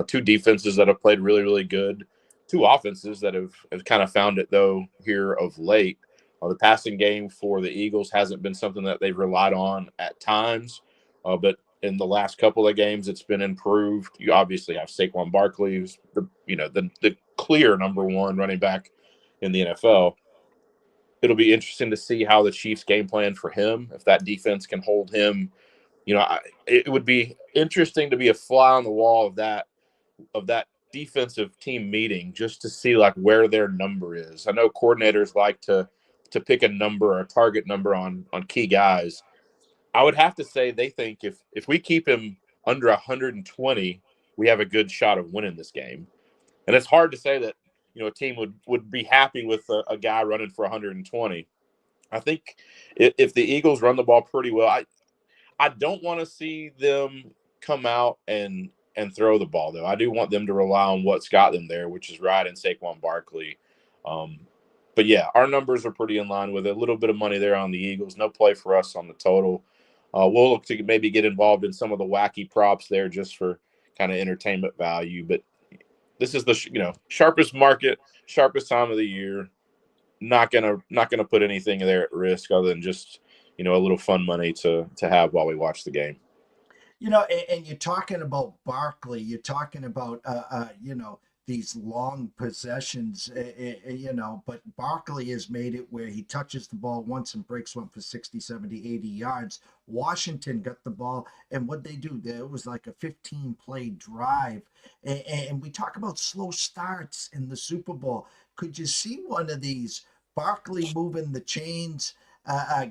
Two defenses that have played really, really good. Two offenses that have kind of found it, though, here of late. The passing game for the Eagles hasn't been something that they've relied on at times. But in the last couple of games, it's been improved. You obviously have Saquon Barkley, who's the clear number one running back in the NFL. It'll be interesting to see how the Chiefs game plan for him, if that defense can hold him. It would be interesting to be a fly on the wall of that defensive team meeting just to see like where their number is. I know coordinators like to pick a number or a target number on key guys. I would have to say they think if we keep him under 120, we have a good shot of winning this game. And it's hard to say that a team would be happy with a guy running for 120. I think if the Eagles run the ball pretty well, I don't want to see them come out and throw the ball, though. I do want them to rely on what's got them there, which is riding Saquon Barkley. But, yeah, our numbers are pretty in line with it. A little bit of money there on the Eagles. No play for us on the total. We'll look to maybe get involved in some of the wacky props there just for kind of entertainment value. But this is the sharpest market, sharpest time of the year. Not gonna put anything there at risk other than just a little fun money to have while we watch the game. And you're talking about Barkley. You're talking about these long possessions. But Barkley has made it where he touches the ball once and breaks one for 60, 70, 80 yards. Washington got the ball, and what they do there, it was like a 15-play drive. And we talk about slow starts in the Super Bowl. Could you see one of these Barkley moving the chains?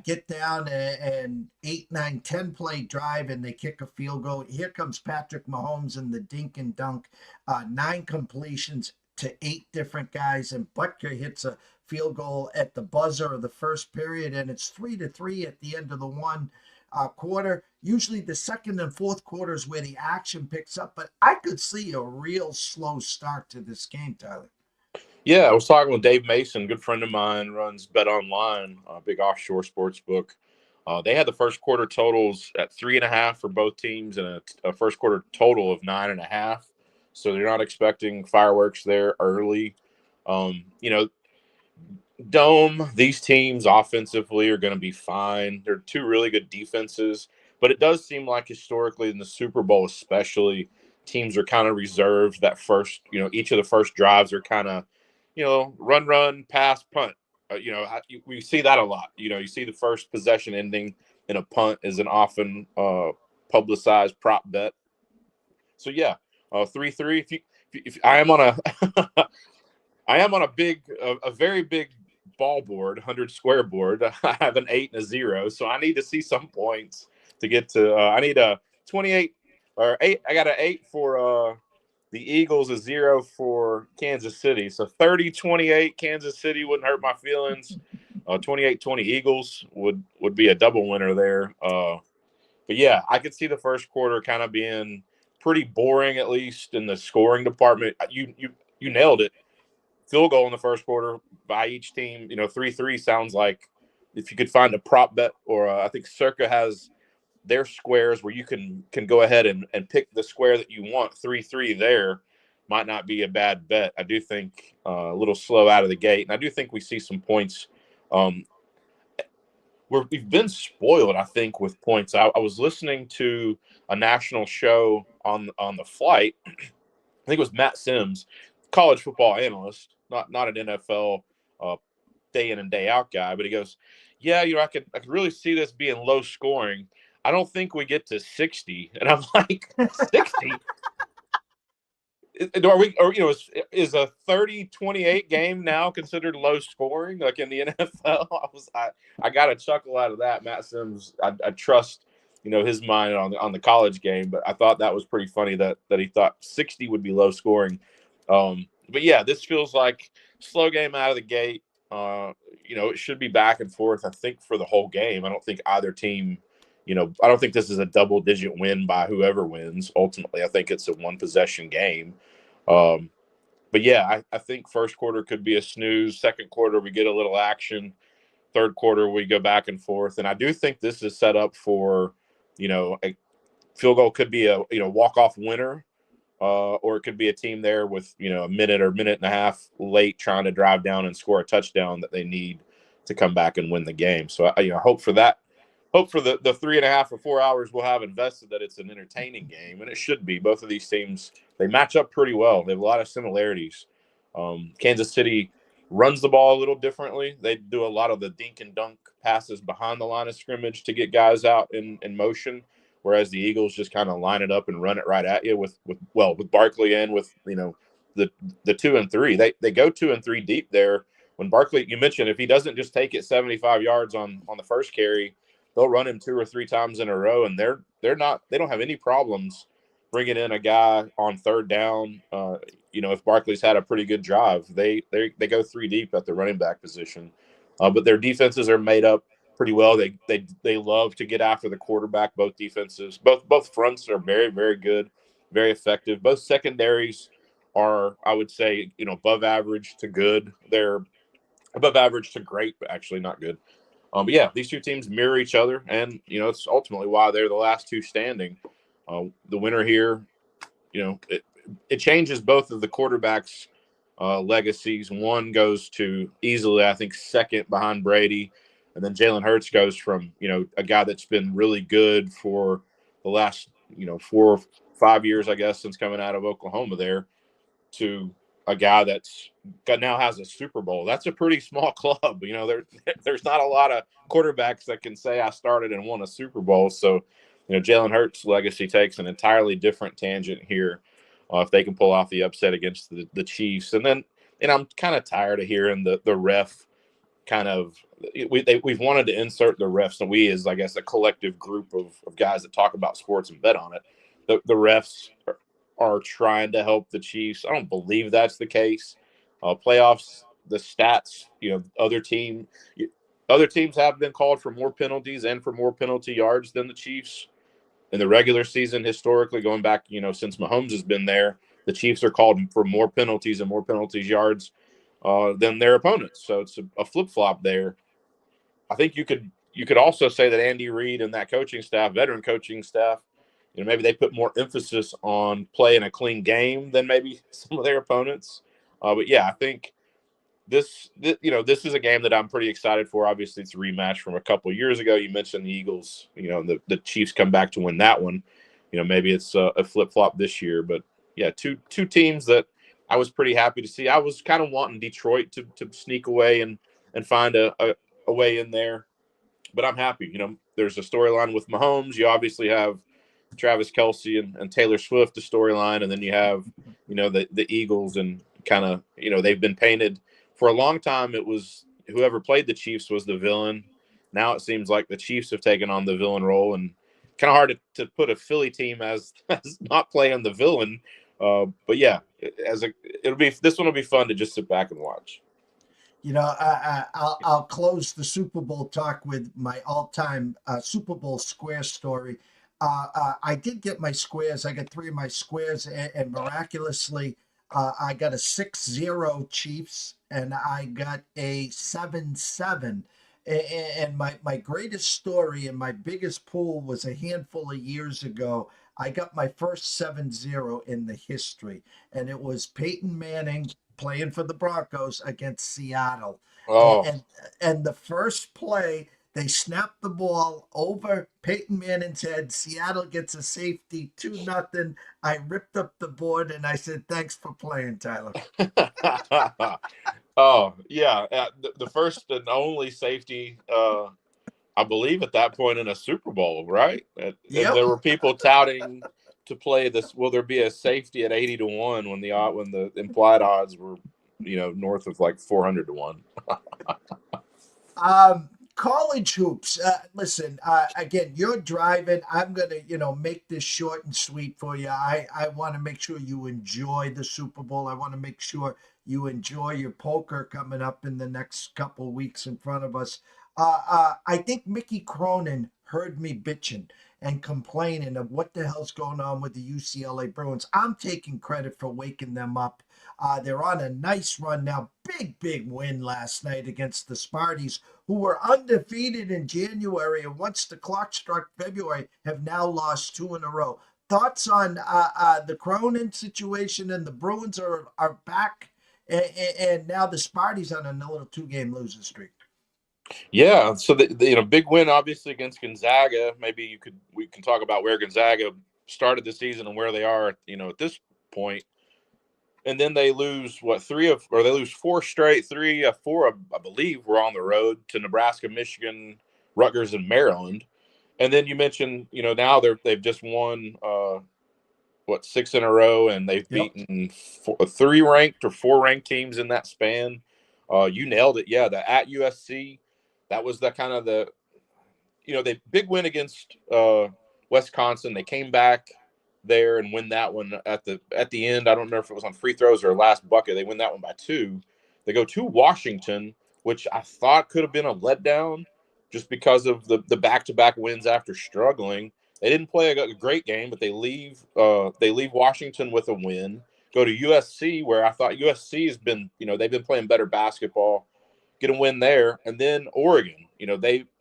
Get down and 8, 9, 10 play drive and they kick a field goal. Here comes Patrick Mahomes in the dink and dunk, 9 completions to 8 different guys, and Butker hits a field goal at the buzzer of the first period, and it's 3-3 at the end of the one. quarter. Usually the second and fourth quarters where the action picks up, but I could see a real slow start to this game, Tyler. Yeah, I was talking with Dave Mason, good friend of mine, runs Bet Online, a big offshore sports book. They had the first quarter totals at 3.5 for both teams and a first quarter total of 9.5. So they're not expecting fireworks there early. Dome, these teams offensively are going to be fine. They're two really good defenses, but it does seem like historically in the Super Bowl, especially, teams are kind of reserved that first, each of the first drives are kind of, run, pass, punt. We see that a lot. You see the first possession ending in a punt is an often publicized prop bet. So yeah, 3-3. If I am on a, I am on a very big ball board, 100 square board. I have an 8 and a 0, so I need to see some points to get to. I need a 28 or 8. I got an 8 for the Eagles, a 0 for Kansas City. So 30-28 Kansas City wouldn't hurt my feelings. 28-20 Eagles would be a double winner there. But yeah, I could see the first quarter kind of being pretty boring, at least in the scoring department. You nailed it. Field goal in the first quarter by each team. 3-3 sounds like if you could find a prop bet, or I think Circa has their squares where you can go ahead and pick the square that you want. 3-3 there might not be a bad bet. I do think a little slow out of the gate, and I do think we see some points. We've been spoiled, I think, with points. I was listening to a national show on the flight. I think it was Matt Sims, college football analyst, not an NFL day in and day out guy, but he goes, "Yeah, I could really see this being low scoring. I don't think we get to 60." And I'm like, 60? Are we? Or is a 30-28 game now considered low scoring, like in the NFL? I got a chuckle out of that. Matt Sims, I trust his mind on the college game, but I thought that was pretty funny that he thought 60 would be low scoring. But yeah, this feels like slow game out of the gate. It should be back and forth, I think, for the whole game. I don't think either team, I don't think this is a double-digit win by whoever wins. Ultimately, I think it's a one-possession game. But yeah, I think first quarter could be a snooze. Second quarter, we get a little action. Third quarter, we go back and forth. And I do think this is set up for, a field goal could be a, walk-off winner. Or it could be a team there with, a minute or minute and a half late trying to drive down and score a touchdown that they need to come back and win the game. So I hope for that. Hope for the 3.5 or 4 hours we'll have invested that it's an entertaining game, and it should be. Both of these teams, they match up pretty well. They have a lot of similarities. Kansas City runs the ball a little differently. They do a lot of the dink and dunk passes behind the line of scrimmage to get guys out in motion, whereas the Eagles just kind of line it up and run it right at you with Barkley and with the 2 and 3. They go 2 and 3 deep there. When Barkley, you mentioned, if he doesn't just take it 75 yards on the first carry, they'll run him 2 or 3 times in a row, and they don't have any problems bringing in a guy on third down. If Barkley's had a pretty good drive, they go 3 deep at the running back position. But their defenses are made up pretty well. They love to get after the quarterback. Both defenses, both fronts are very, very good, very effective. Both secondaries are, I would say, above average to good. They're above average to great, but actually not good. But yeah, these two teams mirror each other, and it's ultimately why they're the last two standing. The winner here, it changes both of the quarterbacks' legacies. One goes to easily, I think, second behind Brady, and then Jalen Hurts goes from a guy that's been really good for the last 4 or 5 years, I guess, since coming out of Oklahoma there, to a guy now has a Super Bowl. That's a pretty small club. There's not a lot of quarterbacks that can say I started and won a Super Bowl. So, Jalen Hurts' legacy takes an entirely different tangent here if they can pull off the upset against the Chiefs. And then, I'm kind of tired of hearing the ref kind of we've wanted to insert the refs, and we as, I guess, a collective group of guys that talk about sports and bet on it. The refs are trying to help the Chiefs. I don't believe that's the case. Playoffs, the stats, other team. Other teams have been called for more penalties and for more penalty yards than the Chiefs in the regular season. Historically, going back, since Mahomes has been there, the Chiefs are called for more penalties and more penalties yards than their opponents. So it's a flip flop there. I think you could also say that Andy Reid and that coaching staff, veteran coaching staff, maybe they put more emphasis on playing a clean game than maybe some of their opponents. But yeah, I think this is a game that I'm pretty excited for. Obviously, it's a rematch from a couple of years ago. You mentioned the Eagles. The Chiefs come back to win that one. Maybe it's a flip flop this year, but yeah, two teams that I was pretty happy to see. I was kind of wanting Detroit to sneak away and find a way in there, but I'm happy. There's a storyline with Mahomes. You obviously have Travis Kelce and Taylor Swift, the storyline, and then you have the Eagles, and kind of they've been painted for a long time. It was whoever played the Chiefs was the villain. Now it seems like the Chiefs have taken on the villain role, and kind of hard to put a Philly team as not playing the villain. But yeah, this one will be fun to just sit back and watch. I'll close the Super Bowl talk with my all-time Super Bowl square story. I did get my squares. I got 3 of my squares, and miraculously, I got a 6-0 Chiefs, and I got a 7-7. And my greatest story and my biggest pool was a handful of years ago. I got my first 7-0 in the history, and it was Peyton Manning playing for the Broncos against Seattle. Oh, And the first play, they snapped the ball over Peyton Manning's head. Seattle gets a safety, 2-0. I ripped up the board and I said, "Thanks for playing, Tyler." oh yeah, the first and only safety. I believe at that point in a Super Bowl, right? And Yep. there were people touting to play this. Will there be a safety at 80-1 when the implied odds were, north of like 400-1? College hoops. Listen, again, you're driving. I'm gonna, make this short and sweet for you. I want to make sure you enjoy the Super Bowl. I want to make sure you enjoy your poker coming up in the next couple weeks in front of us. I think Mickey Cronin heard me bitching and complaining of what the hell's going on with the UCLA Bruins. I'm taking credit for waking them up. They're on a nice run now. Big win last night against the Sparties, who were undefeated in January, and once the clock struck February, have now lost 2 in a row. Thoughts on the Cronin situation? And the Bruins are back, and now the Sparties on a little 2-game losing streak. Yeah, so the big win obviously against Gonzaga. Maybe we can talk about where Gonzaga started the season and where they are, at this point. And then they lose they lose 4 straight. 3 of 4, I believe, were on the road to Nebraska, Michigan, Rutgers, and Maryland. And then you mentioned, now they've just won 6 in a row, and they've beaten 3 ranked or 4 ranked teams in that span. You nailed it. Yeah, at USC, that was the kind of the big win against Wisconsin. They came back there and win that one at the end. I don't know if it was on free throws or last bucket. They win that one by 2. They go to Washington, which I thought could have been a letdown just because of the back-to-back wins after struggling. They didn't play a great game, but they leave Washington with a win. Go to USC, where I thought USC has been, they've been playing better basketball, get a win there. And then Oregon,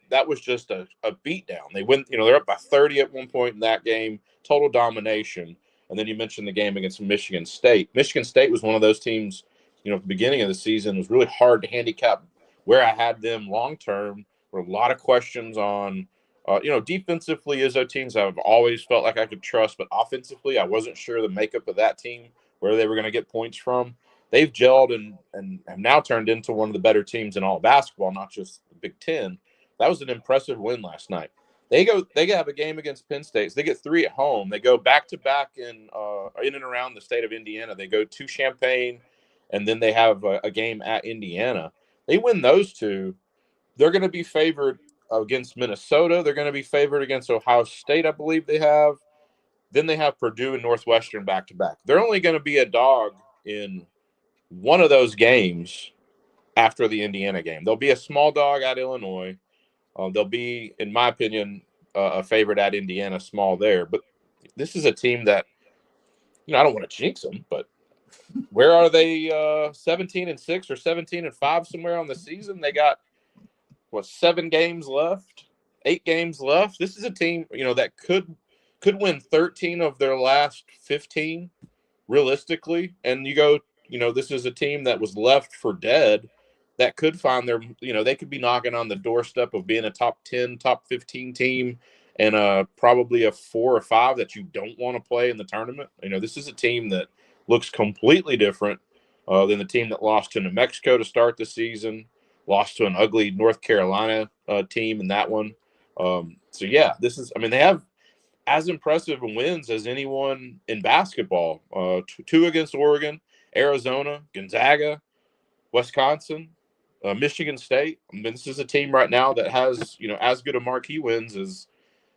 that was just a beatdown. They win, they're up by 30 at one point in that game, total domination. And then you mentioned the game against Michigan State. Michigan State was one of those teams, at the beginning of the season, it was really hard to handicap where I had them long term. There were a lot of questions on, defensively, Izzo teams I've always felt like I could trust, but offensively, I wasn't sure the makeup of that team, where they were going to get points from. They've gelled and have now turned into one of the better teams in all abasketball, not just the Big Ten. That was an impressive win last night. They have a game against Penn State. So they get 3 at home. They go back to back in and around the state of Indiana. They go to Champaign, and then they have a game at Indiana. They win those 2. They're going to be favored against Minnesota. They're going to be favored against Ohio State, I believe they have. Then they have Purdue and Northwestern back to back. They're only going to be a dog in one of those games after the Indiana game. They'll be a small dog at Illinois. They'll be, in my opinion, a favorite at Indiana, small there. But this is a team that, I don't want to jinx them, but where are they? 17-6 or 17-5 somewhere on the season. They got 7 games left, 8 games left. This is a team, that could win 13 of their last 15 realistically. And this is a team that was left for dead that could find they could be knocking on the doorstep of being a top 10, top 15 team and probably a 4 or 5 that you don't want to play in the tournament. This is a team that looks completely different than the team that lost to New Mexico to start the season, lost to an ugly North Carolina team in that one. They have as impressive wins as anyone in basketball. 2 against Oregon, Arizona, Gonzaga, Wisconsin, Michigan State. This is a team right now that has, as good a marquee wins as,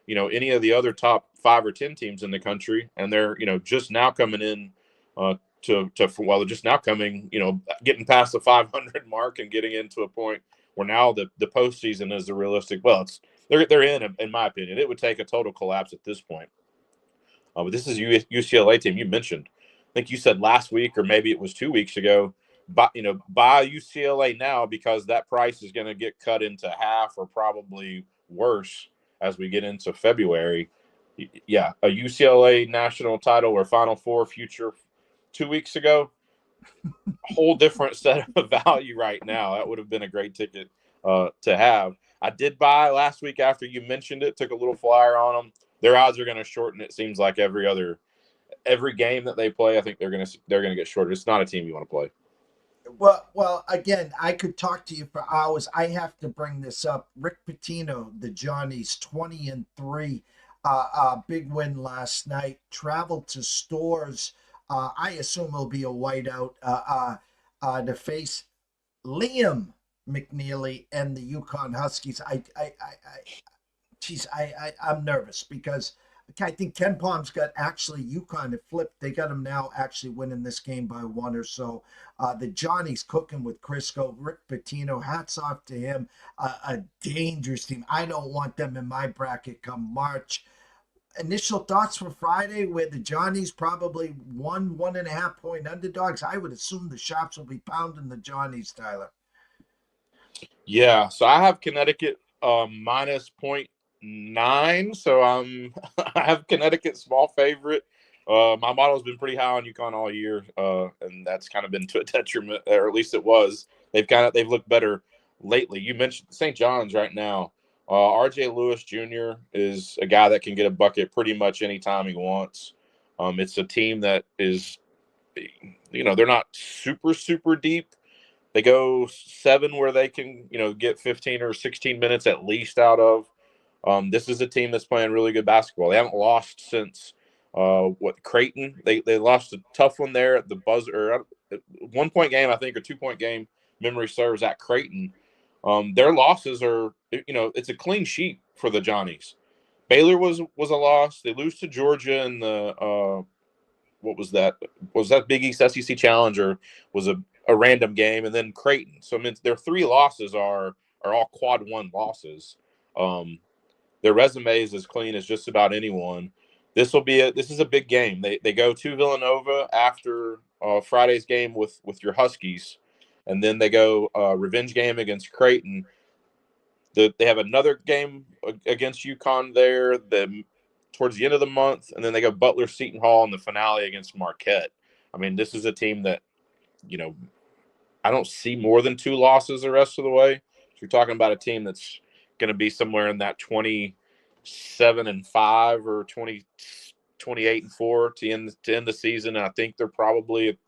any of the other top 5 or 10 teams in the country. And they're, just now coming in they're just now coming, getting past the 500 mark and getting into a point where now the postseason is the realistic. Well, they're in my opinion. It would take a total collapse at this point. But this is a UCLA team you mentioned. I think you said last week or maybe it was 2 weeks ago. Buy UCLA now because that price is going to get cut into half or probably worse as we get into February. Yeah, a UCLA national title or Final Four future 2 weeks ago, whole different set of value right now. That would have been a great ticket to have. I did buy last week after you mentioned it, took a little flyer on them. Their odds are going to shorten. It seems like every game that they play, I think they're going to get shorter. It's not a team you want to play. Well, again, I could talk to you for hours. I have to bring this up. Rick Pitino, the Johnnies, 20-3, big win last night. Traveled to Stores. I assume it'll be a whiteout to face Liam McNeely and the Yukon Huskies. I'm nervous because I think Ken Palm's got actually UConn it flipped. They got him now actually winning this game by 1 or so. The Johnny's cooking with Crisco. Rick Pitino, hats off to him. A dangerous team. I don't want them in my bracket come March. Initial thoughts for Friday, where the Johnnies probably 1.5 point underdogs. I would assume the Sharps will be pounding the Johnnies, Tyler. Yeah, so I have Connecticut minus 0.9. So I have Connecticut small favorite. My model's been pretty high on UConn all year, and that's kind of been to a detriment, or at least it was. They've looked better lately. You mentioned St. John's right now. RJ Lewis Jr. is a guy that can get a bucket pretty much anytime he wants. It's a team that is, they're not super, super deep. They go 7 where they can, get 15 or 16 minutes at least out of. This is a team that's playing really good basketball. They haven't lost since Creighton. They lost a tough one there at the buzzer, 1 point game, I think, or 2 point game. Memory serves at Creighton. Their losses are, it's a clean sheet for the Johnnies. Baylor was a loss. They lose to Georgia in the what was that? Was that Big East SEC Challenge or was a random game? And then Creighton. So I mean, their 3 losses are all quad 1 losses. Their resume is as clean as just about anyone. This is a big game. They go to Villanova after Friday's game with your Huskies, and then they go revenge game against Creighton. They have another game against UConn there towards the end of the month, and then they go Butler Seton Hall in the finale against Marquette. I mean, this is a team that, I don't see more than 2 losses the rest of the way. So you're talking about a team that's going to be somewhere in that 27-5 or 28-4 to end the season. And I think they're probably,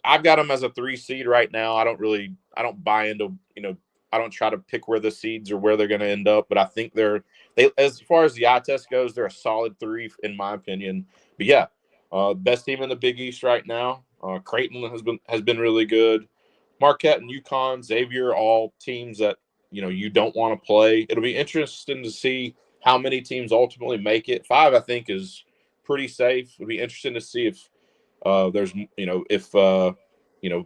I've got them as a 3 seed right now. I don't buy into, I don't try to pick where the seeds or where they're going to end up, but I think they as far as the eye test goes, they're a solid 3 in my opinion. But yeah, best team in the Big East right now. Creighton has been really good. Marquette and UConn, Xavier, all teams that you don't want to play. It'll be interesting to see how many teams ultimately make it. 5, I think, is pretty safe. It'll be interesting to see if there's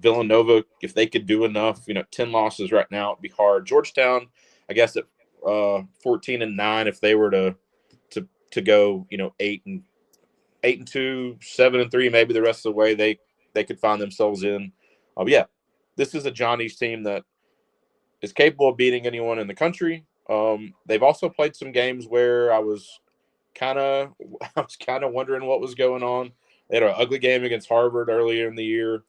Villanova, if they could do enough, 10 losses right now, it'd be hard. Georgetown, I guess at 14-9, if they were to go, 8-2, 7-3, maybe the rest of the way they could find themselves in. But yeah, this is a Johnny's team that is capable of beating anyone in the country. They've also played some games where I was kind of wondering what was going on. They had an ugly game against Harvard earlier in the year.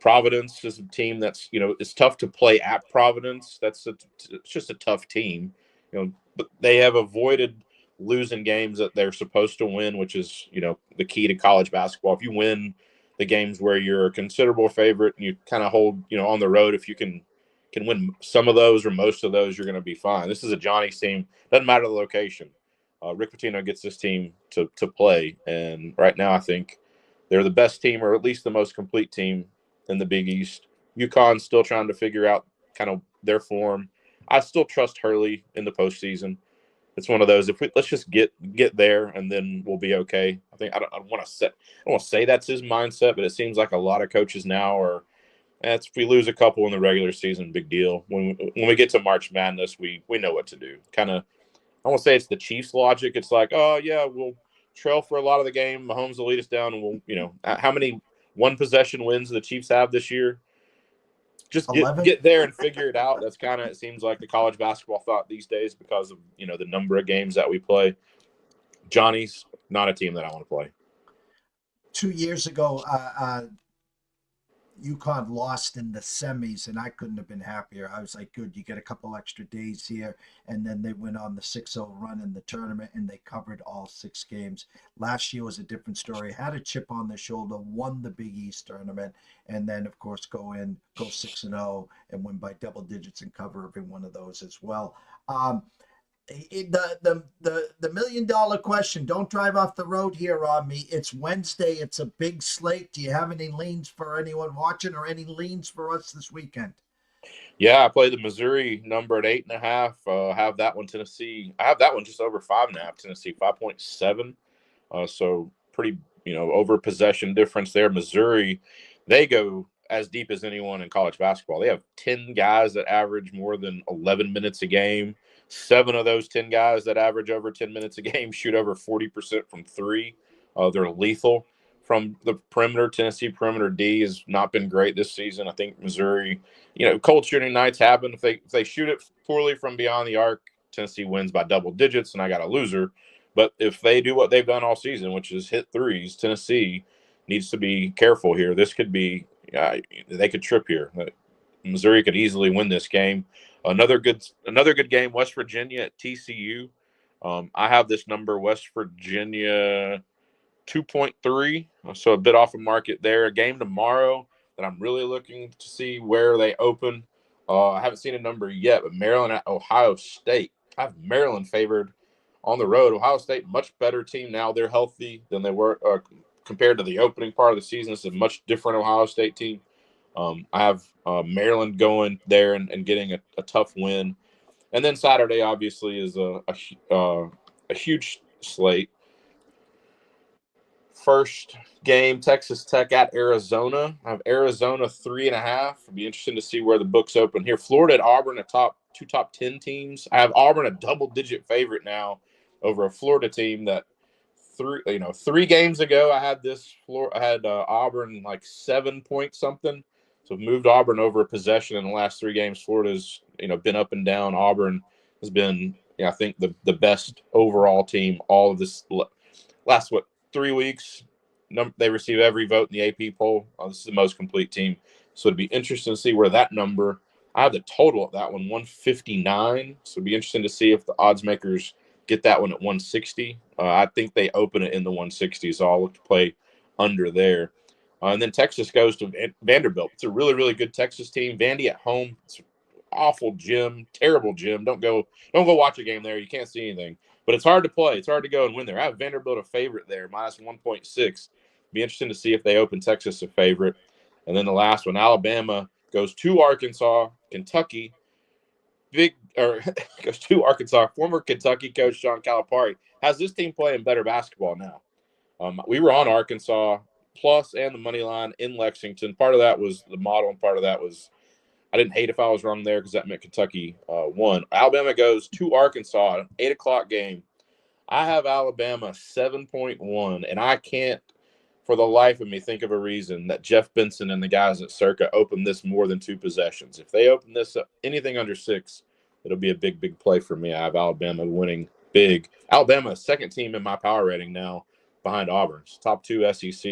Providence is a team that's, it's tough to play at Providence. It's just a tough team, but they have avoided losing games that they're supposed to win, which is, the key to college basketball. If you win the games where you're a considerable favorite and you kind of hold, on the road, if you can win some of those or most of those, you're going to be fine. This is a Johnny's team. Doesn't matter the location. Rick Pitino gets this team to play, and right now I think they're the best team, or at least the most complete team in the Big East. UConn's still trying to figure out kind of their form. I still trust Hurley in the postseason. It's one of those. Let's just get there, and then we'll be okay. I think I don't want to say that's his mindset, but it seems like a lot of coaches now are. If we lose a couple in the regular season, big deal. When we get to March Madness, we know what to do. Kind of, I won't say it's the Chiefs' logic. It's like, oh yeah, we'll trail for a lot of the game. Mahomes will lead us down, and we'll, how many one possession wins the Chiefs have this year? Just get there and figure it out. That's kind of, it seems like, the college basketball thought these days because of the number of games that we play. Johnny's not a team that I want to play. 2 years ago, UConn lost in the semis, and I couldn't have been happier. I was like, good, you get a couple extra days here. And then they went on the 6-0 run in the tournament, and they covered all 6 games. Last year was a different story. Had a chip on their shoulder, won the Big East tournament, and then, of course, go 6-0 and win by double digits and cover every one of those as well. The $1 million question, don't drive off the road here on me. It's Wednesday. It's a big slate. Do you have any leans for anyone watching, or any leans for us this weekend? Yeah, I play the Missouri number at 8.5. Have that one Tennessee. I have that one just over 5.5. Tennessee 5.7. So pretty, over possession difference there. Missouri, they go as deep as anyone in college basketball. They have 10 guys that average more than 11 minutes a game. 7 of those 10 guys that average over 10 minutes a game shoot over 40% from 3. They're lethal from the perimeter. Tennessee perimeter D has not been great this season. I think Missouri, cold shooting nights happen. If they shoot it poorly from beyond the arc, Tennessee wins by double digits, and I got a loser. But if they do what they've done all season, which is hit threes, Tennessee needs to be careful here. This could be they could trip here. Missouri could easily win this game. Another good game, West Virginia at TCU. I have this number, West Virginia 2.3, so a bit off of market there. A game tomorrow that I'm really looking to see where they open. I haven't seen a number yet, but Maryland at Ohio State. I have Maryland favored on the road. Ohio State, much better team now. They're healthy than they were compared to the opening part of the season. It's a much different Ohio State team. I have Maryland going there and getting a tough win. And then Saturday, obviously, is a huge slate. First game, Texas Tech at Arizona. I have Arizona 3.5. It'll be interesting to see where the books open here. Florida at Auburn, two top 10 teams. I have Auburn a double-digit favorite now over a Florida team that 3 games ago I had Auburn like 7 point something. So moved Auburn over a possession in the last 3 games. Florida's been up and down. Auburn has been I think the best overall team all of this last 3 weeks. They receive every vote in the AP poll. This is the most complete team. So it'd be interesting to see where that number. I have the total of that one 159. So it'd be interesting to see if the odds makers get that one at 160. I think they open it in the 160, so I'll look to play under there. And then Texas goes to Vanderbilt. It's a really, really good Texas team. Vandy at home. It's an awful gym, terrible gym. Don't go watch a game there. You can't see anything. But it's hard to play. It's hard to go and win there. I have Vanderbilt a favorite there, minus 1.6. Be interesting to see if they open Texas a favorite. And then the last one, Alabama goes to Arkansas. Kentucky goes to Arkansas. Former Kentucky coach John Calipari has this team playing better basketball now. We were on Arkansas plus and the money line in Lexington. Part of that was the model, and part of that was I didn't hate if I was wrong there because that meant Kentucky won. Alabama goes to Arkansas, an 8 o'clock game. I have Alabama 7.1, and I can't for the life of me think of a reason that Jeff Benson and the guys at Circa open this more than 2 possessions. If they open this up anything under 6, it'll be a big, big play for me. I have Alabama winning big. Alabama, second team in my power rating now behind Auburn's. Top 2 SEC.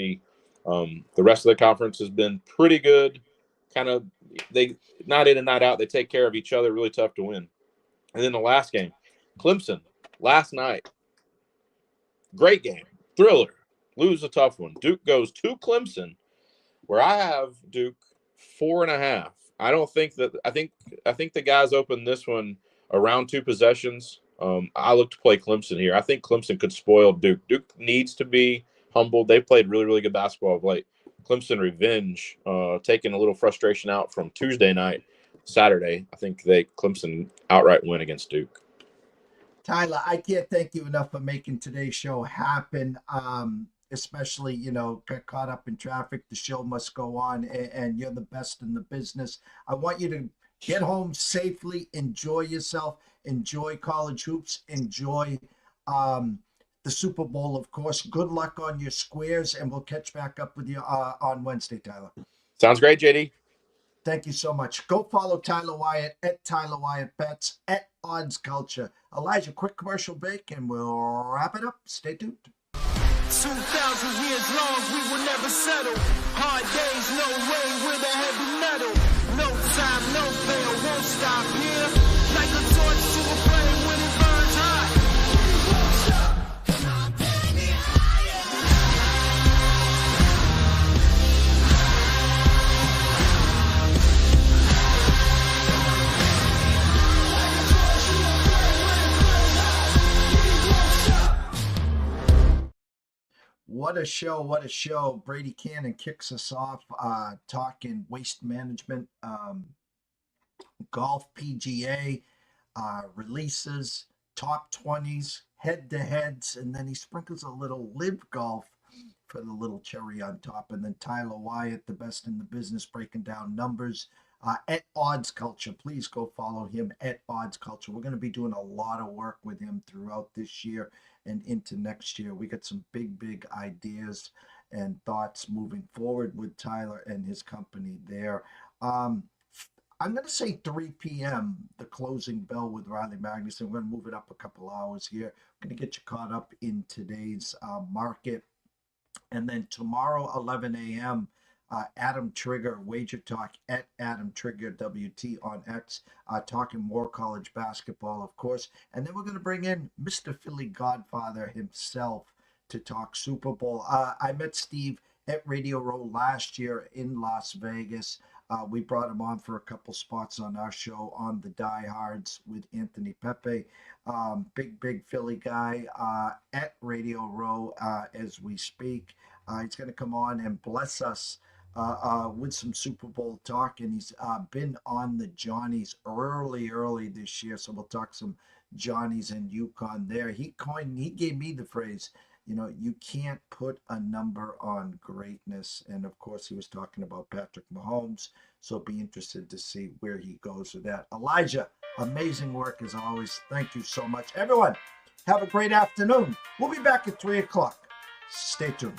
The rest of the conference has been pretty good. Kind of, they night in and night out, they take care of each other. Really tough to win. And then the last game, Clemson, last night. Great game. Thriller. Lose a tough one. Duke goes to Clemson, where I have Duke 4.5. I don't think that I think the guys opened this one around 2 possessions. I look to play Clemson here. I think Clemson could spoil Duke. Duke needs to be humbled. They played really, really good basketball of late. Clemson revenge, taking a little frustration out from Tuesday night, Saturday. I think Clemson outright win against Duke. Tyler, I can't thank you enough for making today's show happen. Especially, got caught up in traffic. The show must go on, and you're the best in the business. I want you to get home safely, enjoy yourself, enjoy college hoops, enjoy the Super Bowl, of course. Good luck on your squares, and we'll catch back up with you on Wednesday, Tyler. Sounds great, JD. Thank you so much. Go follow Tyler Wyatt at Tyler Wyatt Bets at Odds Culture. Elijah, quick commercial break, and we'll wrap it up. Stay tuned. 2,000 years long, we will never settle. Hard days, no way, with a heavy metal. No time, no fail, won't stop here. Like a torch to a flame when it burns hot. Come on, baby, higher. What a show, what a show. Brady Kannon kicks us off talking waste management, golf PGA, releases, top 20s, head-to-heads, and then he sprinkles a little live golf for the little cherry on top. And then Tyler Wyatt, the best in the business, breaking down numbers at Odds Culture. Please go follow him at Odds Culture. We're going to be doing a lot of work with him throughout this year and into next year. We got some big ideas and thoughts moving forward with Tyler and his company there. I'm going to say 3 p.m., the closing bell with Riley Magnuson. We're going to move it up a couple hours here. We're going to get you caught up in today's market. And then tomorrow, 11 a.m., Adam Trigger, Wager Talk at Adam Trigger WT on X, talking more college basketball, of course. And then we're going to bring in Mr. Philly Godfather himself to talk Super Bowl. I met Steve at Radio Row last year in Las Vegas. We brought him on for a couple spots on our show on the Diehards with Anthony Pepe. Big Philly guy at Radio Row as we speak. He's going to come on and bless us with some Super Bowl talk, and he's been on the Johnnies early this year, so we'll talk some Johnnies and UConn there. He gave me the phrase, you can't put a number on greatness, and of course he was talking about Patrick Mahomes, so be interested to see where he goes with that. Elijah, amazing work as always. Thank you so much. Everyone, have a great afternoon. We'll be back at 3 o'clock. Stay tuned.